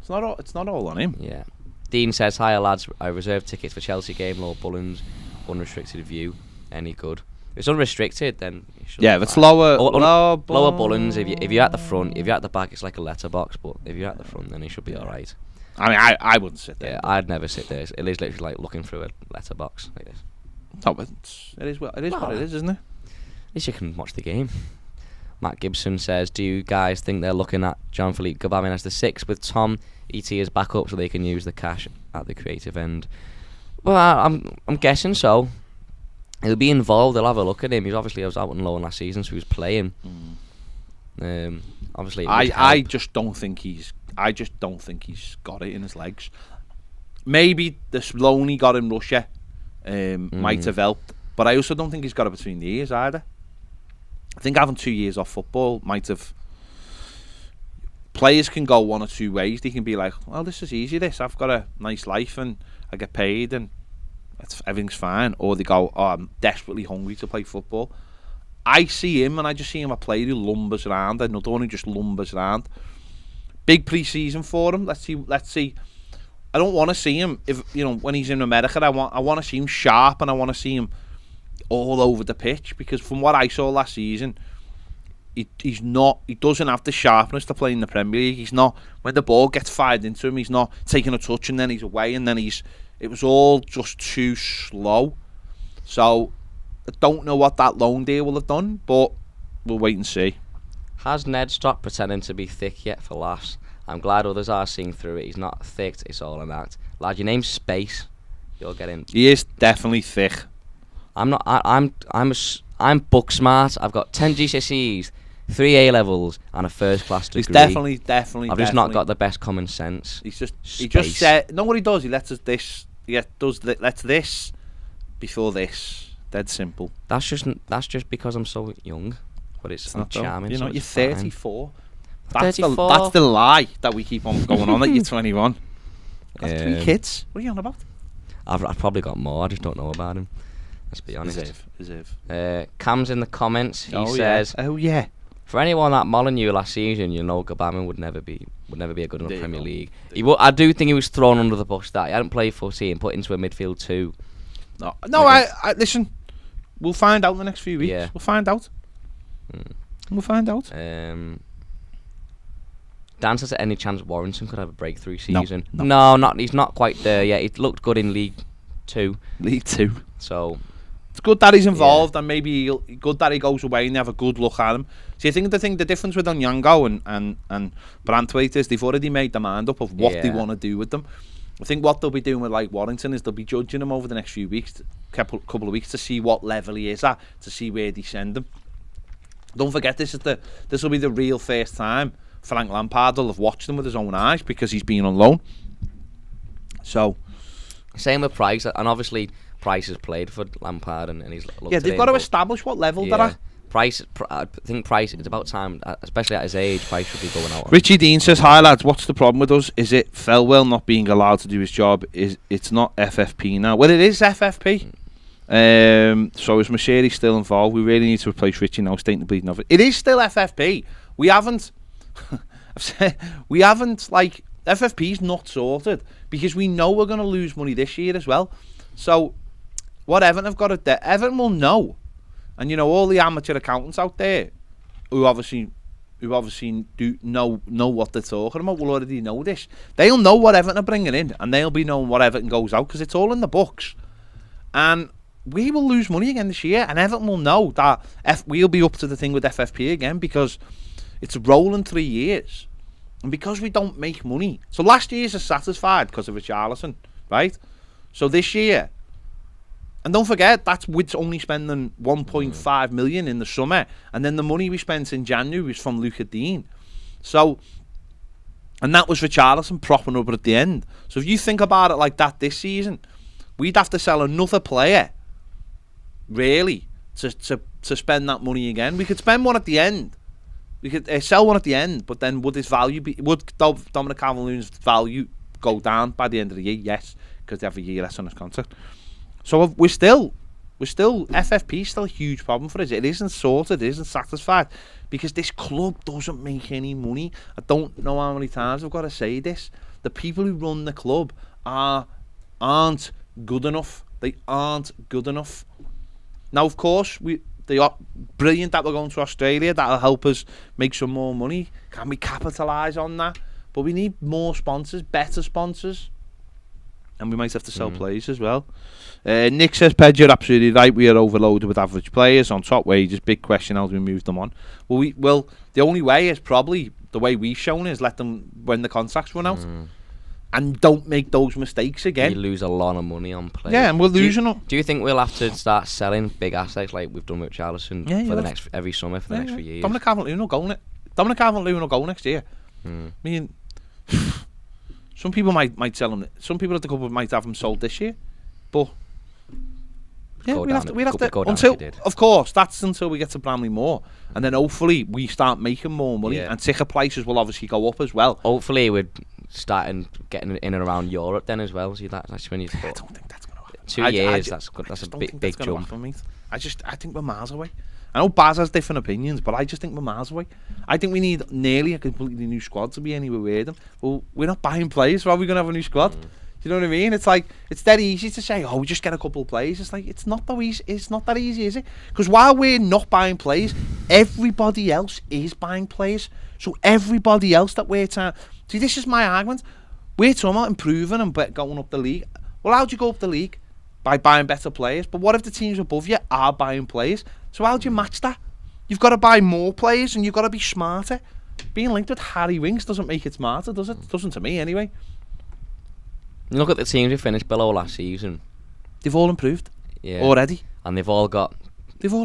It's not all on him. Yeah. Dean says, "Hiya lads, I reserved tickets for Chelsea game. Lord Bullens, unrestricted view. Any good? If it's unrestricted, then you should. Yeah, if it's lower Bullens. If you're at the front, if you're at the back, it's like a letterbox. But if you're at the front, then it should be all right. I mean, I wouldn't sit there. Yeah, I'd never sit there. It is literally like looking through a letterbox like this. No, but it is what it is, isn't it? At least you can watch the game. Matt Gibson says, "Do you guys think they're looking at Jean-Philippe Gbamin as the 6 with Tom ET as backup so they can use the cash at the creative end?" Well, I'm guessing so. He'll be involved. They'll have a look at him. He was out on loan last season, so he was playing. Obviously, I just don't think he's got it in his legs. Maybe the loan he got in Russia might have helped, but I also don't think he's got it between the ears either. I think having 2 years off football might have. Players can go one or two ways. They can be like, well, this is easy, I've got a nice life and I get paid and everything's fine. Or they go, I'm desperately hungry to play football. I see him, and I just see him a player who lumbers around. Another one who just lumbers around. Big pre-season for him. Let's see. I don't want to see him when he's in America. I want to see him sharp, and I want to see him all over the pitch, because from what I saw last season, he doesn't have the sharpness to play in the Premier League. He's not, when the ball gets fired into him, he's not taking a touch and then he's away, and then it was all just too slow. So I don't know what that loan deal will have done, but we'll wait and see. Has Ned stopped pretending to be thick yet for laughs? I'm glad others are seeing through it. He's not thick, it's all an act. Lad, your name's Space. You're getting... He is definitely thick. I'm not. I'm book smart. I've got 10 GCSEs, 3 A levels, and a first class degree. He's definitely. I've just not got the best common sense. He just said. No, what he does, he lets us this. Lets this before this. Dead simple. That's just because I'm so young. But it's not charming. You know, so you're 34. That's 34. That's the lie that we keep on going on that you're 21. Got 3 kids. What are you on about? I've probably got more. I just don't know about him. Let's be honest. As if. Cam's in the comments. He says, "Oh yeah." For anyone that Molyneux last season, you know, Gabamon would never be a good enough Premier League. I do think he was thrown under the bus. That he hadn't played footy and put into a midfield 2. No. I listen. We'll find out in the next few weeks. Yeah. We'll find out. We'll find out. Dan says, any chance Warrington could have a breakthrough season? No. He's not quite there yet. He looked good in League 2. So it's good that he's involved, and maybe good that he goes away and they have a good look at him. See, I think the difference with Onyango and Branthwaite is they've already made their mind up of what they want to do with them. I think what they'll be doing with like Warrington is they'll be judging him over the next few weeks, couple of weeks, to see what level he is at, to see where they send him. Don't forget, this will be the real first time Frank Lampard will have watched him with his own eyes, because he's been on loan. So, same with Price, and obviously Price has played for Lampard, and he's they've got to establish what level they're at. I think Price, it's about time, especially at his age, Price should be going out. Richie Dean says, "Hi lads, what's the problem with us? Is it Felwell not being allowed to do his job? It's not FFP now?" Well, it is FFP. So is Mashiri still involved? We really need to replace Richie now, stating the bleeding of it. It is still FFP. We haven't like, FFP's not sorted, because we know we're going to lose money this year as well. So what Everton have got to do, Everton will know. And you know, all the amateur accountants out there who obviously do know what they're talking about will already know this. They'll know what Everton are bringing in, and they'll be knowing what Everton goes out, because it's all in the books. And we will lose money again this year, and Everton will know that we'll be up to the thing with FFP again, because it's a rolling 3 years, and because we don't make money. So last year's is satisfied because of Richarlison, right? So this year, and don't forget, that's with only spending 1.5 million in the summer, and then the money we spent in January was from Luca Dean. So, and that was Richarlison propping up at the end. So if you think about it like that this season, we'd have to sell another player, really, to spend that money again. We could spend one at the end. We could sell one at the end, but then would Dominic Calvert-Lewin's value go down by the end of the year? Yes, because they have a year less on his contract. So we're still FFP is still a huge problem for us. It isn't sorted, it isn't satisfied, because this club doesn't make any money. I don't know how many times I've got to say this. The people who run the club aren't good enough. They aren't good enough. Now, of course, they are brilliant that we're going to Australia. That'll help us make some more money. Can we capitalise on that? But we need more sponsors, better sponsors. And we might have to sell players as well. Nick says, Pedge, you're absolutely right. We are overloaded with average players on top wages. Big question, how do we move them on? Well, the only way is probably the way we've shown is let them, when the contracts run out, and don't make those mistakes again. We lose a lot of money on players. Yeah, and we're losing them. Do you think we'll have to start selling big assets like we've done with Charlison every summer for the next few years? Dominic Calvert-Lewin will go next year. I mean, some people might sell him. Some people at the club might have him sold this year, but yeah, we'll have to until, of course, that's until we get to Bramley Moor, and then hopefully we start making more money, and ticket prices will obviously go up as well. Hopefully we're starting getting in and around Europe then as well. See, that's when you. I don't think that's going to happen. 2 years, that's a big jump. I think we're miles away. I know Baz has different opinions, but I just think we're miles away. I think we need nearly a completely new squad to be anywhere with them. Well, we're not buying players, so how are we going to have a new squad? Do you know what I mean? It's like, it's dead easy to say, we just get a couple of players. It's like, it's not that easy, is it? Because while we're not buying players, everybody else is buying players. So everybody else that we're trying... See, this is my argument. We're talking about improving and going up the league. Well, how do you go up the league? By buying better players. But what if the teams above you are buying players? So how do you match that? You've got to buy more players and you've got to be smarter. Being linked with Harry Winks doesn't make it smarter, does it? Doesn't to me, anyway. Look at the teams who finished below last season. They've all improved already. and they've all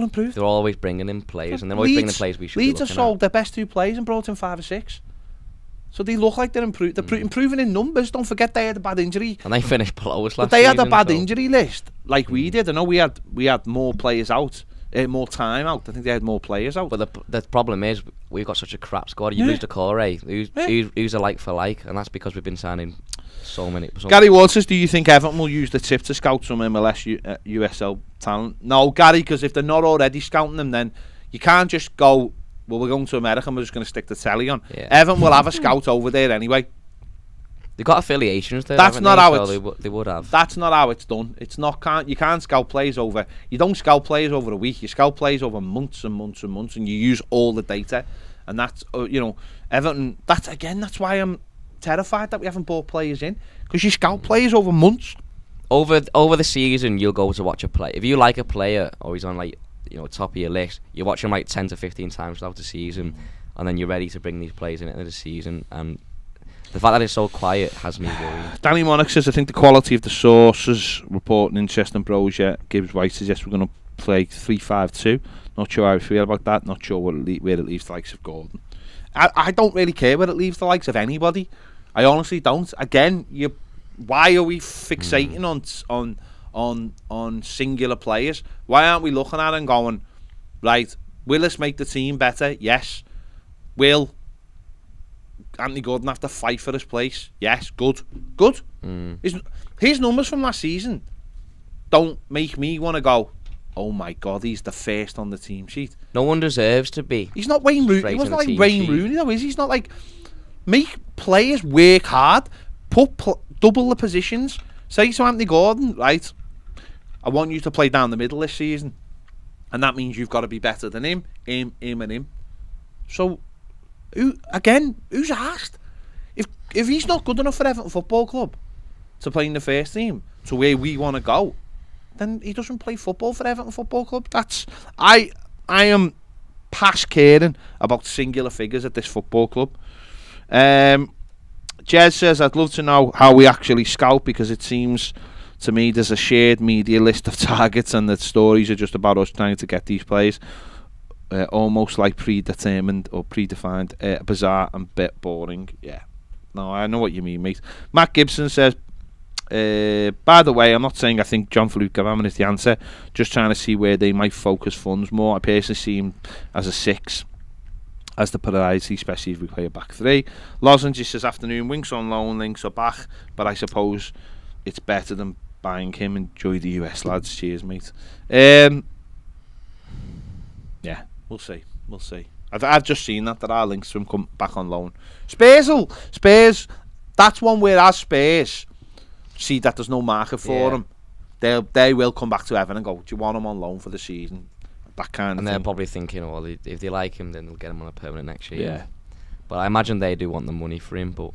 improved. They're always bringing in players, and they're always bringing in players we should be Leeds have looking sold at. their best 2 players and brought in 5 or 6. So they look like they're improved. They're improving in numbers. Don't forget they had a bad injury. And they finished below us last But they had a season, bad so- injury list, like we did. I know we had more players out, more time out. I think they had more players out. But the problem is we've got such a crap squad. You lose the Corey, who's a like for like, and that's because we've been signing so many. Gary Ward says, do you think Everton will use the tip to scout some MLS USL talent? No, Gary, because if they're not already scouting them, then you can't just go, well, we're going to America and we're just going to stick the telly on. Yeah. Everton will have a scout over there anyway. They've got affiliations there. That's not how they would have. That's not how it's done. It's not. You can't scout players over. You don't scout players over a week. You scout players over months and months and months, and you use all the data. And that's Everton. That's why I'm terrified that we haven't brought players in, because you scout players over months. Over the season, you'll go to watch a play. If you like a player or he's on top of your list, you watch him 10 to 15 times throughout the season, and then you're ready to bring these players in at the end of the season. And the fact that it's so quiet has me worried. Danny Monarch says, I think the quality of the sources reporting interest in Brozier. Gibbs White suggests we're going to play 3-5-2. Not sure how I feel about that. Not sure where it leaves the likes of Gordon. I don't really care where it leaves the likes of anybody. I honestly don't. Again, why are we fixating on singular players? Why aren't we looking at it and going, right, will this make the team better? Yes. Will Anthony Gordon have to fight for his place? Yes. Good. His numbers from last season don't make me want to go, oh my God, he's the first on the team sheet. No one deserves to be. He's not Wayne Rooney. He wasn't like Wayne Rooney, though, is he? He's not like, make players work hard, double the positions. Say to Anthony Gordon, right, I want you to play down the middle this season, and that means you've got to be better than him, and him. So, who's asked? If he's not good enough for Everton Football Club to play in the first team, to where we want to go, then he doesn't play football for Everton Football Club. I am past caring about singular figures at this football club. Jez says, I'd love to know how we actually scout, because it seems to me there's a shared media list of targets and the stories are just about us trying to get these players, almost like predetermined or predefined, bizarre and bit boring. Yeah, no, I know what you mean, mate. Matt Gibson says, by the way, I'm not saying I think John Farouk Gavaman is the answer, just trying to see where they might focus funds more. I personally see him as a 6 as the priority, especially if we play a back 3. Lozenge says, afternoon, Winks on loan, Links are back, but I suppose it's better than buying him. Enjoy the US, lads. Cheers, mate. Yeah, we'll see. I've just seen that there are links to him come back on loan. Spurs, that's one where as Spurs see that there's no market for him, they will come back to Everton and go, do you want him on loan for the season? That kind of thing. And they're probably thinking, well, if they like him, then they'll get him on a permanent next year. Yeah. But I imagine they do want the money for him. But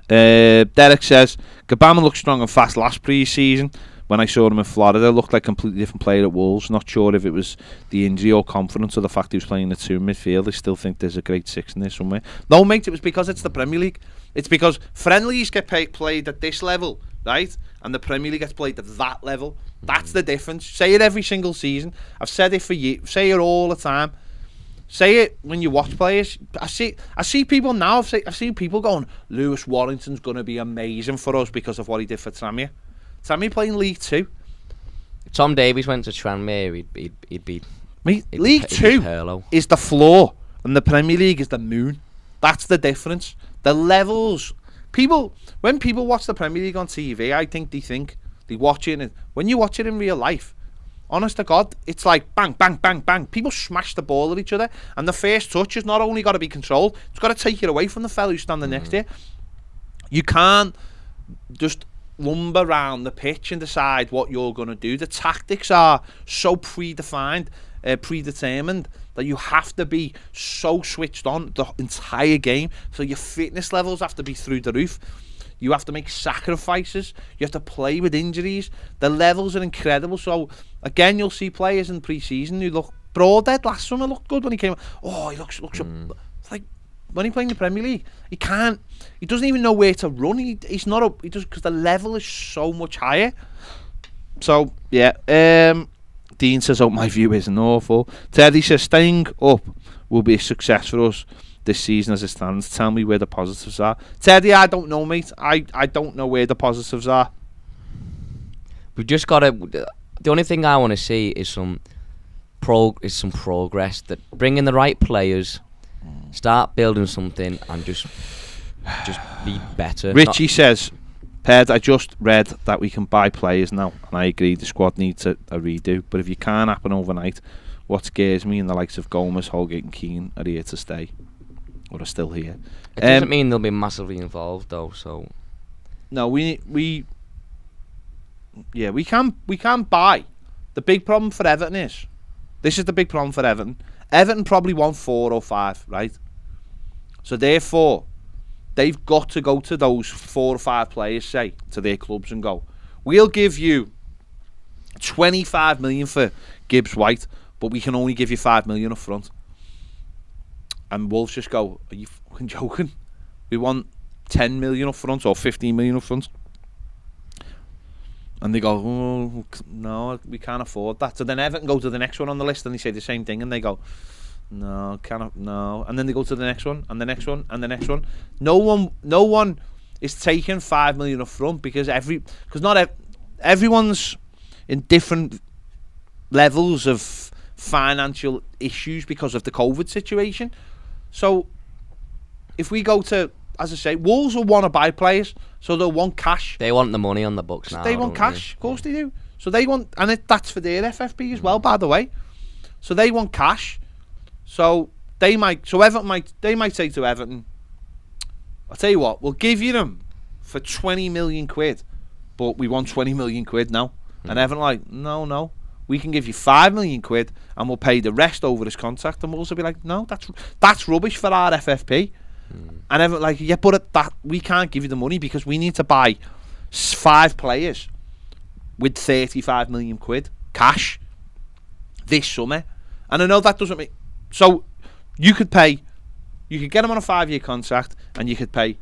Derek says, Gabama looked strong and fast last pre-season. When I saw him in Florida, looked like a completely different player at Wolves. Not sure if it was the injury or confidence or the fact he was playing the 2 midfield. I still think there's a great 6 in there somewhere. No, mate, it was because it's the Premier League. It's because friendlies get played at this level, right? And the Premier League gets played at that level. That's the difference. Say it every single season. I've said it for years. Say it all the time. Say it when you watch players. I see people now. I've seen people going, Lewis Warrington's going to be amazing for us because of what he did for Tranmere. Tranmere playing League 2. If Tom Davies went to Tranmere, he'd be. League 2 is the floor, and the Premier League is the moon. That's the difference. The levels. When people watch the Premier League on TV, I think they watch it, and when you watch it in real life, honest to God, it's like bang, bang, bang, bang. People smash the ball at each other, and the first touch has not only got to be controlled, it's got to take it away from the fellow who's standing next to you. You can't just lumber around the pitch and decide what you're going to do. The tactics are so predefined, predetermined, that you have to be so switched on the entire game. So your fitness levels have to be through the roof. You have to make sacrifices. You have to play with injuries. The levels are incredible. So again, you'll see players in pre-season who look Broadhead last summer looked good when he came. Oh, he looks it's like when he played in the Premier League, he doesn't even know where to run. He does, because the level is so much higher. So yeah, Dean says, "Oh, my view isn't awful." Teddy says, "Staying up will be a success for us this season as it stands. Tell me where the positives are." Teddy, I don't know, mate. I don't know where the positives are. We've just got to. The only thing I want to see is some progress. That bring in the right players, start building something, and just be better. Richie says, "Ped, I just read that we can buy players now, and I agree the squad needs a redo. But if you can't happen overnight, what scares me and the likes of Gomez, Holgate, and Keane are here to stay, or are still here." It doesn't mean they'll be massively involved though. So no, we can buy. The big problem for Everton is, this is the big problem for Everton. Everton probably want 4 or 5, right? So therefore, they've got to go to those 4 or 5 players, say, to their clubs and go, "We'll give you 25 million for Gibbs White, but we can only give you 5 million up front." And Wolves just go, "Are you fucking joking? We want 10 million up front or 15 million up front." And they go, "Oh, no, we can't afford that." So then Everton go to the next one on the list and they say the same thing and they go, "No, no." And then they go to the next one and the next one and the next one. No one is taking 5 million up front because everyone's in different levels of financial issues because of the COVID situation. So if we go to, as I say, Wolves will want to buy players, so they'll want cash. They want the money on the books now. They want cash, of course they do. So they want, and that's for their FFP as well, by the way. So they want cash. So they might say to Everton, "I'll tell you what, we'll give you them for 20 million quid, but we want 20 million quid now." And Everton are like, no, we can give you 5 million quid and we'll pay the rest over this contract. And we'll also be like, "No, that's rubbish for our FFP." And Everton like, "Yeah, but that we can't give you the money because we need to buy 5 players with 35 million quid cash this summer." And I know that doesn't make... So you could get them on a 5-year contract and you could pay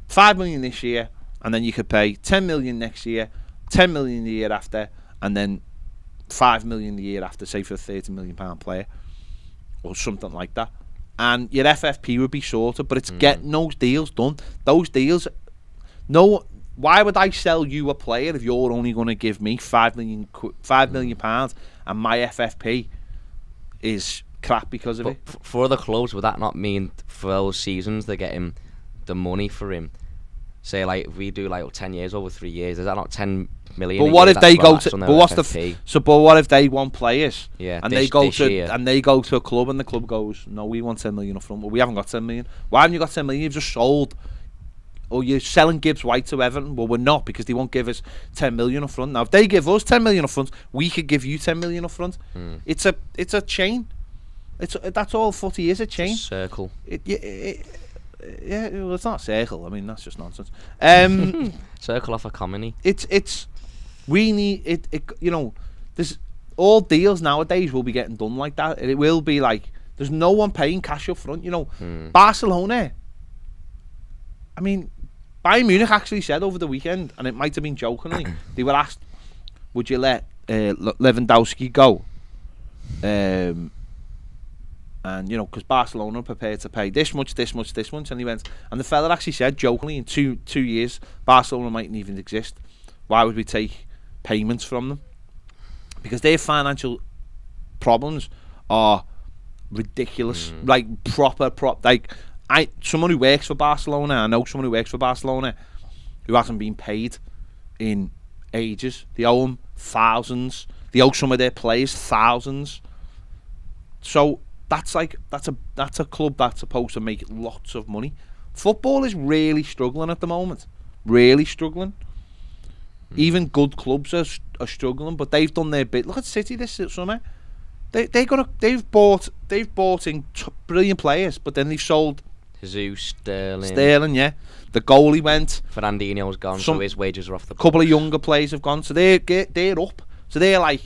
5 million this year and then you could pay 10 million next year, 10 million the year after, and then 5 million the year after, say for a £30 million player or something like that. And your FFP would be sorted, but it's getting those deals done. Those deals... Why would I sell you a player if you're only going to give me £5 million and my FFP is crap because of it? For other clubs, would that not mean for those seasons they're getting the money for him? Say, like, if we do like 10 years over 3 years, is that not 10 million? But what if they go to? But what's FFP? But what if they want players? Yeah, and they go to a club and the club goes, "No, we want 10 million up front." Well, we haven't got 10 million. Why haven't you got 10 million? You've just sold. Or you're selling Gibbs White to Everton. Well, we're not, because they won't give us 10 million up front. Now, if they give us 10 million up front, we could give you 10 million up front. It's a chain. That's all footy is, a chain. It's a circle. Yeah, well, it's not a circle. I mean, that's just nonsense. Circle off a comedy. We need it. You know, there's all deals nowadays will be getting done like that. It will be like there's no one paying cash up front. You know, Barcelona. I mean, Bayern Munich actually said over the weekend, and it might have been jokingly, they were asked, "Would you let Lewandowski go?" And, you know, because Barcelona are prepared to pay this much, and he went, and the fella actually said jokingly, in two years Barcelona mightn't even exist. Why would we take payments from them? Because their financial problems are ridiculous. Like proper like someone who works for Barcelona, I know someone who works for Barcelona who hasn't been paid in ages. They owe them thousands. They owe some of their players thousands. So that's a club that's supposed to make lots of money. Football is really struggling at the moment. Really struggling. Even good clubs are struggling, but they've done their bit. Look at City this summer. They've bought in brilliant players, but then they've sold Jesus, Sterling. Sterling, yeah. The goalie went. Fernandinho's gone, so his wages are off the books. Couple of younger players have gone, so they're up. So they're like,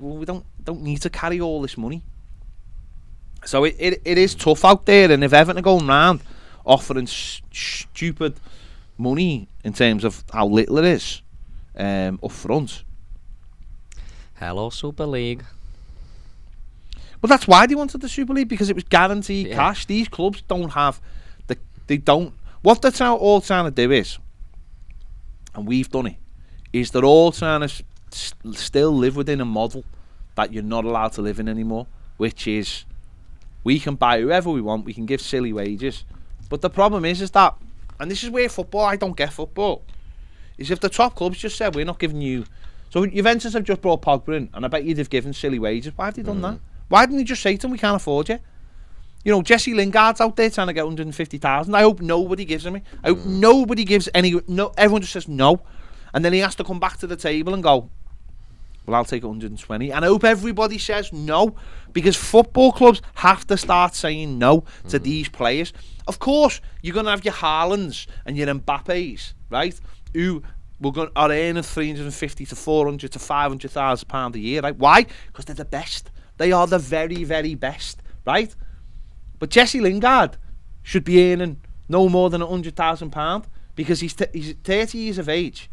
well, we don't need to carry all this money. So it is tough out there, and if Everton are going round offering stupid money in terms of how little it is up front. Hello, Super League. Well, that's why they wanted the Super League, because it was guaranteed cash. These clubs don't have what they're all trying to do is, and we've done it, is they're all trying to still live within a model that you're not allowed to live in anymore, which is we can buy whoever we want, we can give silly wages. But the problem is that, and this is where I don't get football, is if the top clubs just said, we're not giving you... So Juventus have just brought Pogba in, and I bet you'd have given silly wages. Why have they done that? Why didn't they just say to them, we can't afford you? You know, Jesse Lingard's out there trying to get 150,000. I hope nobody gives him it. I hope nobody gives any... No, everyone just says no. And then he has to come back to the table and go, well, I'll take 120. And I hope everybody says no, because football clubs have to start saying no to these players. Of course, you're going to have your Haalands and your Mbappes, right, who are earning 350 to 400 to 500,000 pounds a year, right? Why? Because they're the best. They are the very, very best, right? But Jesse Lingard should be earning no more than £100,000 because he's 30 years of age.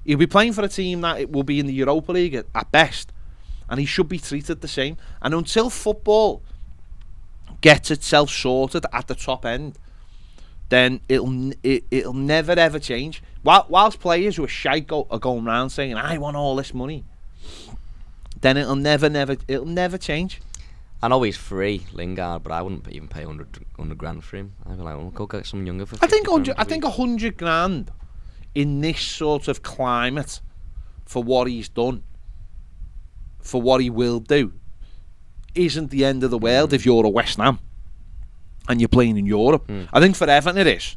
He'll be playing for a team that it will be in the Europa League at best, and he should be treated the same. And until football gets itself sorted at the top end, then it'll never ever change. Whilst players who are shite are going around saying, I want all this money, then it'll never change. I know he's free, Lingard, but I wouldn't even pay 100 grand for him. I'd be like, well, go get someone younger for 50 I think 100 grand in this sort of climate for what he's done, for what he will do, isn't the end of the world if you're a West Ham and you're playing in Europe. I think for Everton it is.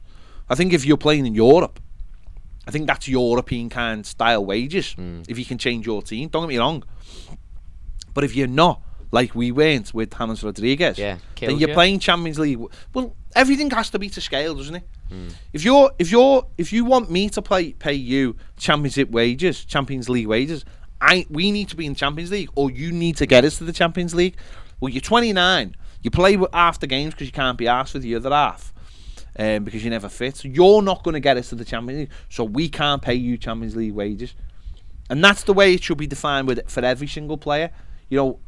I think if you're playing in Europe, I think that's European kind style wages, if you can change your team. Don't get me wrong. But if you're not, like we weren't with James Rodriguez, then you're playing Champions League. Well, everything has to be to scale, doesn't it? If you want me to pay you Champions League wages, we need to be in Champions League, or you need to get us to the Champions League. Well, you're 29, you play half the games because you can't be asked for the other half, because you never fit. So you're not going to get us to the Champions League, so we can't pay you Champions League wages. And that's the way it should be defined for every single player. You know,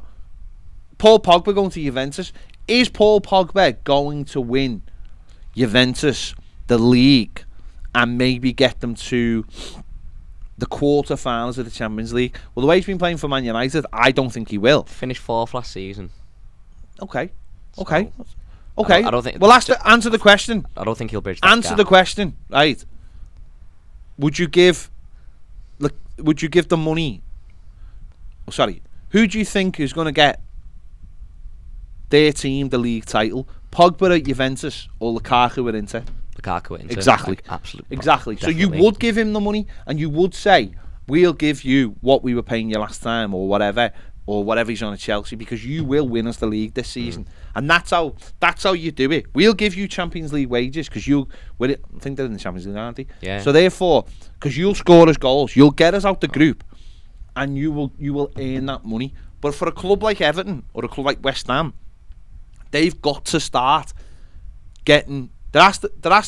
Paul Pogba going to Juventus. Is Paul Pogba going to win Juventus the league and maybe get them to the quarter-finals of the Champions League? Well, the way he's been playing for Man United, I don't think he will. Finished 4th last season. Okay. So, I don't think. Well, answer the question. I don't think he'll bridge that Answer gap. the question, right? Would you give the money? Oh, sorry. Who do you think is going to get their team the league title? Pogba at Juventus or Lukaku at Inter? Lukaku at Inter. Exactly. Absolutely. Exactly. Definitely. So you would give him the money, and you would say, we'll give you what we were paying you last time, or whatever he's on at Chelsea, because you will win us the league this season. And that's how you do it. We'll give you Champions League wages because I think they're in the Champions League, aren't they? Yeah. So therefore, because you'll score us goals, you'll get us out the group, and you will earn that money. But for a club like Everton or a club like West Ham, they've got to start getting... There has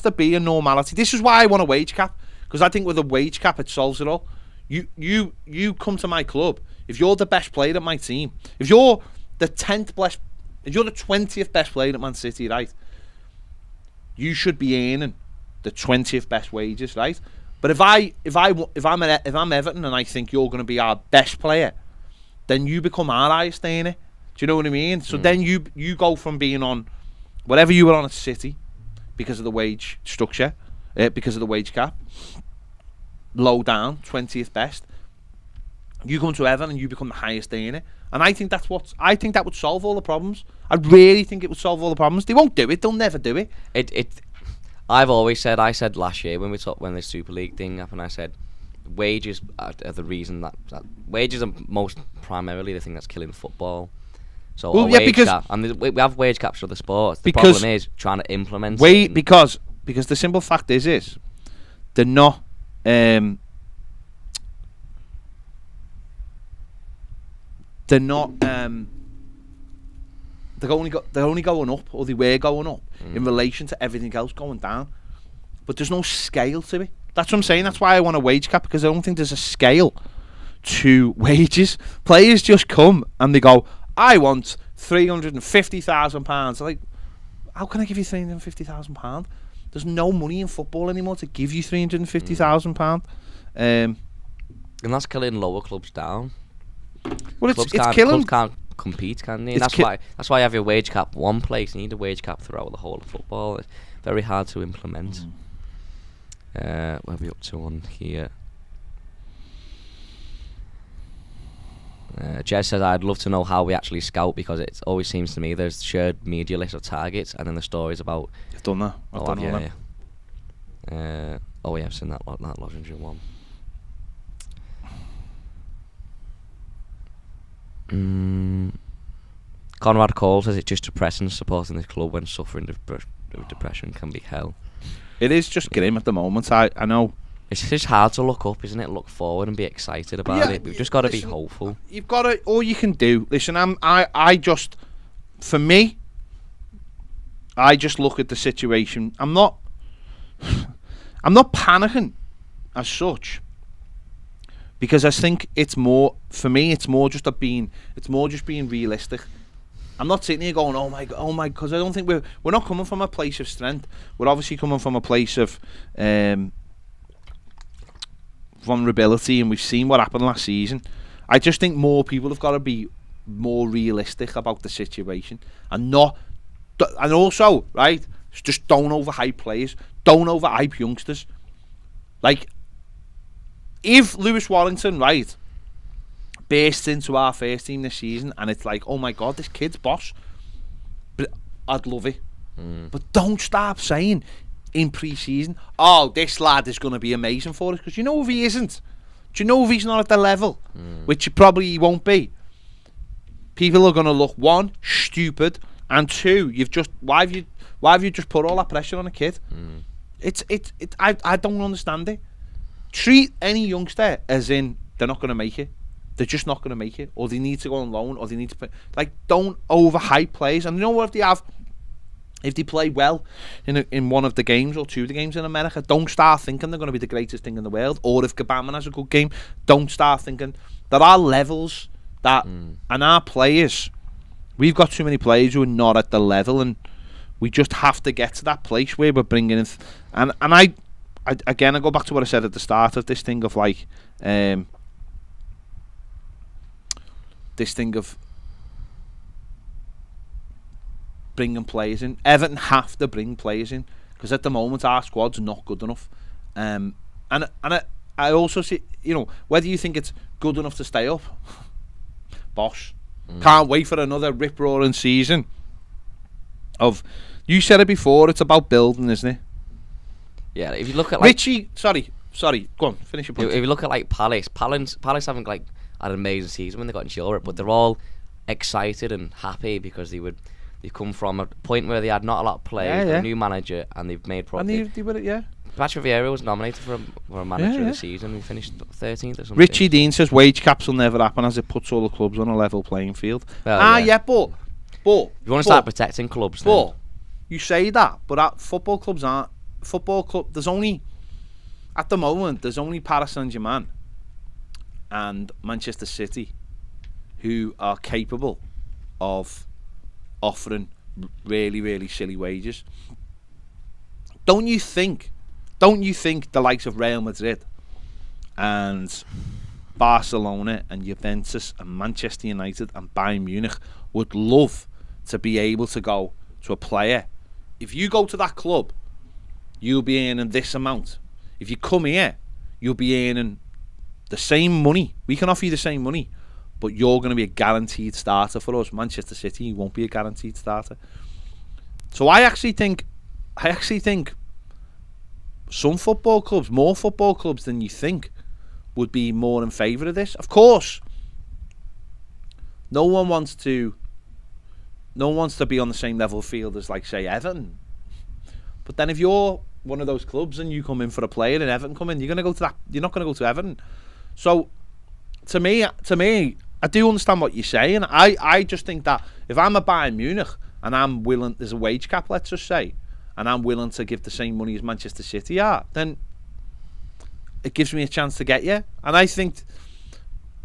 to be a normality. This is why I want a wage cap, because I think with a wage cap it solves it all. You come to my club, if you're the best player at my team, if you're the 20th best player at Man City, right, you should be earning the 20th best wages, right? But if I'm Everton and I think you're going to be our best player, then you become our highest earner. Do you know what I mean? So then you go from being on whatever you were on at City, because of the wage structure, because of the wage cap, low down, 20th best. You come to Everton and you become the highest earner. And I think that would solve all the problems. I really think it would solve all the problems. They won't do it. They'll never do it. I've always said. I said last year when the Super League thing happened, I said wages are the reason that wages are most primarily the thing that's killing football. So we have wage caps for the sports. The problem is trying to implement it. Because the simple fact is they're not they're only going up, or they were going up in relation to everything else going down. But there's no scale to it. That's what I'm saying. That's why I want a wage cap, because I don't think there's a scale to wages. Players just come and they go, I want £350,000. Like, how can I give you £350,000? There's no money in football anymore to give you £350,000. And that's killing lower clubs down. Well, it's killing. Clubs can't compete, can they? And that's why you have your wage cap one place. You need a wage cap throughout the whole of football. It's very hard to implement. Where are we up to on here? Jez says, I'd love to know how we actually scout, because it always seems to me there's shared media list of targets and then the stories about... I've done that. I've done all that. I've seen that Lozengen one. Conrad Cole says, it's just depressing supporting this club when suffering depression can be hell. It is just grim at the moment. I know. It's just hard to look up, isn't it? Look forward and be excited about it. We've just got to be hopeful. You've got to. All you can do. Listen, I just, for me, I just look at the situation. I'm not panicking as such, because I think it's more, for me, it's more just being realistic. I'm not sitting here going, oh my god, because I don't think we're not coming from a place of strength. We're obviously coming from a place of vulnerability, and we've seen what happened last season. I just think more people have got to be more realistic about the situation, and also, right, just don't overhype players, don't overhype youngsters. Like, if Lewis Warrington, right, bursts into our first team this season and it's like, oh my god, this kid's boss, but I'd love it. But don't start saying in pre-season, oh, this lad is going to be amazing for us, because you know if he isn't. Do you know if he's not at the level, which he won't be, people are going to look, one, stupid, and two, why have you just put all that pressure on a kid? I don't understand it. Treat any youngster as in they're not going to make it. They're just not going to make it, or they need to go on loan, or they need to don't overhype players. And you know what, if they play well in one of the games or two of the games in America, don't start thinking they're going to be the greatest thing in the world. Or if Gabamon has a good game, don't start thinking. There are levels that, and our players, we've got too many players who are not at the level, and we just have to get to that place where we're bringing in. And I again, I go back to what I said at the start of this thing of like, this thing of bringing players in. Everton have to bring players in, because at the moment our squad's not good enough. And I also see, whether you think it's good enough to stay up, bosh. Can't wait for another rip-roaring season. You said it before, it's about building, isn't it? Yeah, if you look at Richie, sorry, go on, finish your point. If you look at Palace haven't had an amazing season when they got into Europe, but they're all excited and happy because they've come from a point where they had not a lot of players, a new manager, and they've made progress. And they yeah. Patrick Vieira was nominated for a manager of the season. We finished 13th or something. Richie Dean says wage caps will never happen as it puts all the clubs on a level playing field. But you want to start protecting clubs, then. But you say that, but football clubs aren't. There's only, at the moment, there's only Paris Saint-Germain and Manchester City who are capable of offering really, really silly wages. Don't you think the likes of Real Madrid and Barcelona and Juventus and Manchester United and Bayern Munich would love to be able to go to a player? If you go to that club, you'll be earning this amount. If you come here, you'll be earning the same money. We can offer you the same money, but you're going to be a guaranteed starter for us. Manchester City, you won't be a guaranteed starter. So I actually think some football clubs, more football clubs than you think, would be more in favour of this. Of course, no one wants to be on the same level field as, like, say, Everton. But then if you're one of those clubs and you come in for a player and Everton come in, you're not going to go to Everton. So to me, I do understand what you're saying. I just think that if I'm a Bayern Munich and I'm willing, there's a wage cap, let's just say, and I'm willing to give the same money as Manchester City are, then it gives me a chance to get you. And I think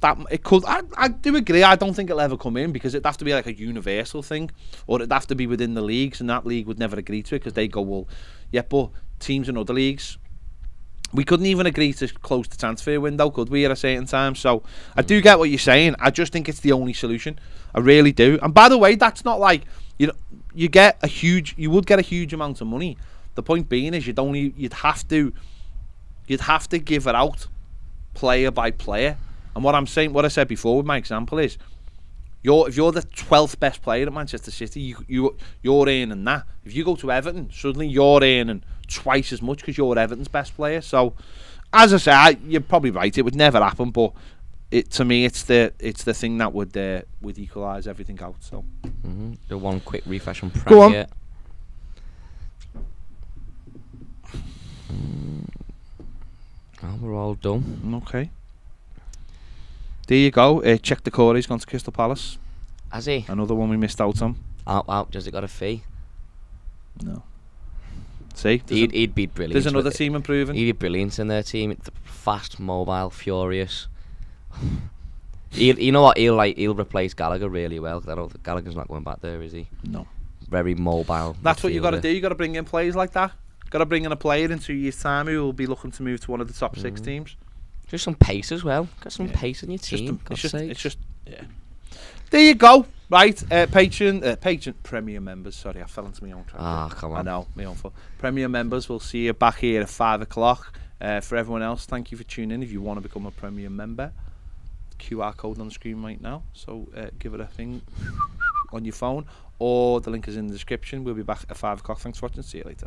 that it could. I do agree. I don't think it'll ever come in because it'd have to be like a universal thing, or it'd have to be within the leagues, and that league would never agree to it because they go, well, yeah, but teams in other leagues, we couldn't even agree to close the transfer window, could we, at a certain time? So I do get what you're saying. I just think it's the only solution. I really do. And by the way, that's not like you would get a huge amount of money. The point being is you'd have to give it out player by player. And what I said before with my example is, if you're the 12th best player at Manchester City, you're earning that. If you go to Everton, suddenly you're earning twice as much because you're Everton's best player. So, as I say, you're probably right. It would never happen, but to me, it's the thing that would equalise everything out. So, Do one quick refresh on Go on. Premier. We're all done. Okay. There you go. Check the core. He's gone to Crystal Palace. Has he? Another one we missed out on. Out. Has it got a fee? No. See? He'd be brilliant. There's another team improving. He'd be brilliant in their team. Fast, mobile, furious. You know what? He'll replace Gallagher really well. Cause I don't think Gallagher's not going back there, is he? No. Very mobile. That's what you got to do. You got to bring in players like that. Got to bring in a player in 2 years' time who will be looking to move to one of the top 6 teams. Just some pace as well. Got some pace in your team. It's just yeah. There you go. Right, Patreon Premier members. Sorry, I fell into my own trap. Come on. I know, my own fault. Premier members, we'll see you back here at 5 o'clock. For everyone else, thank you for tuning in. If you want to become a Premier member, QR code on the screen right now. So give it a thing on your phone, or the link is in the description. We'll be back at 5 o'clock. Thanks for watching. See you later.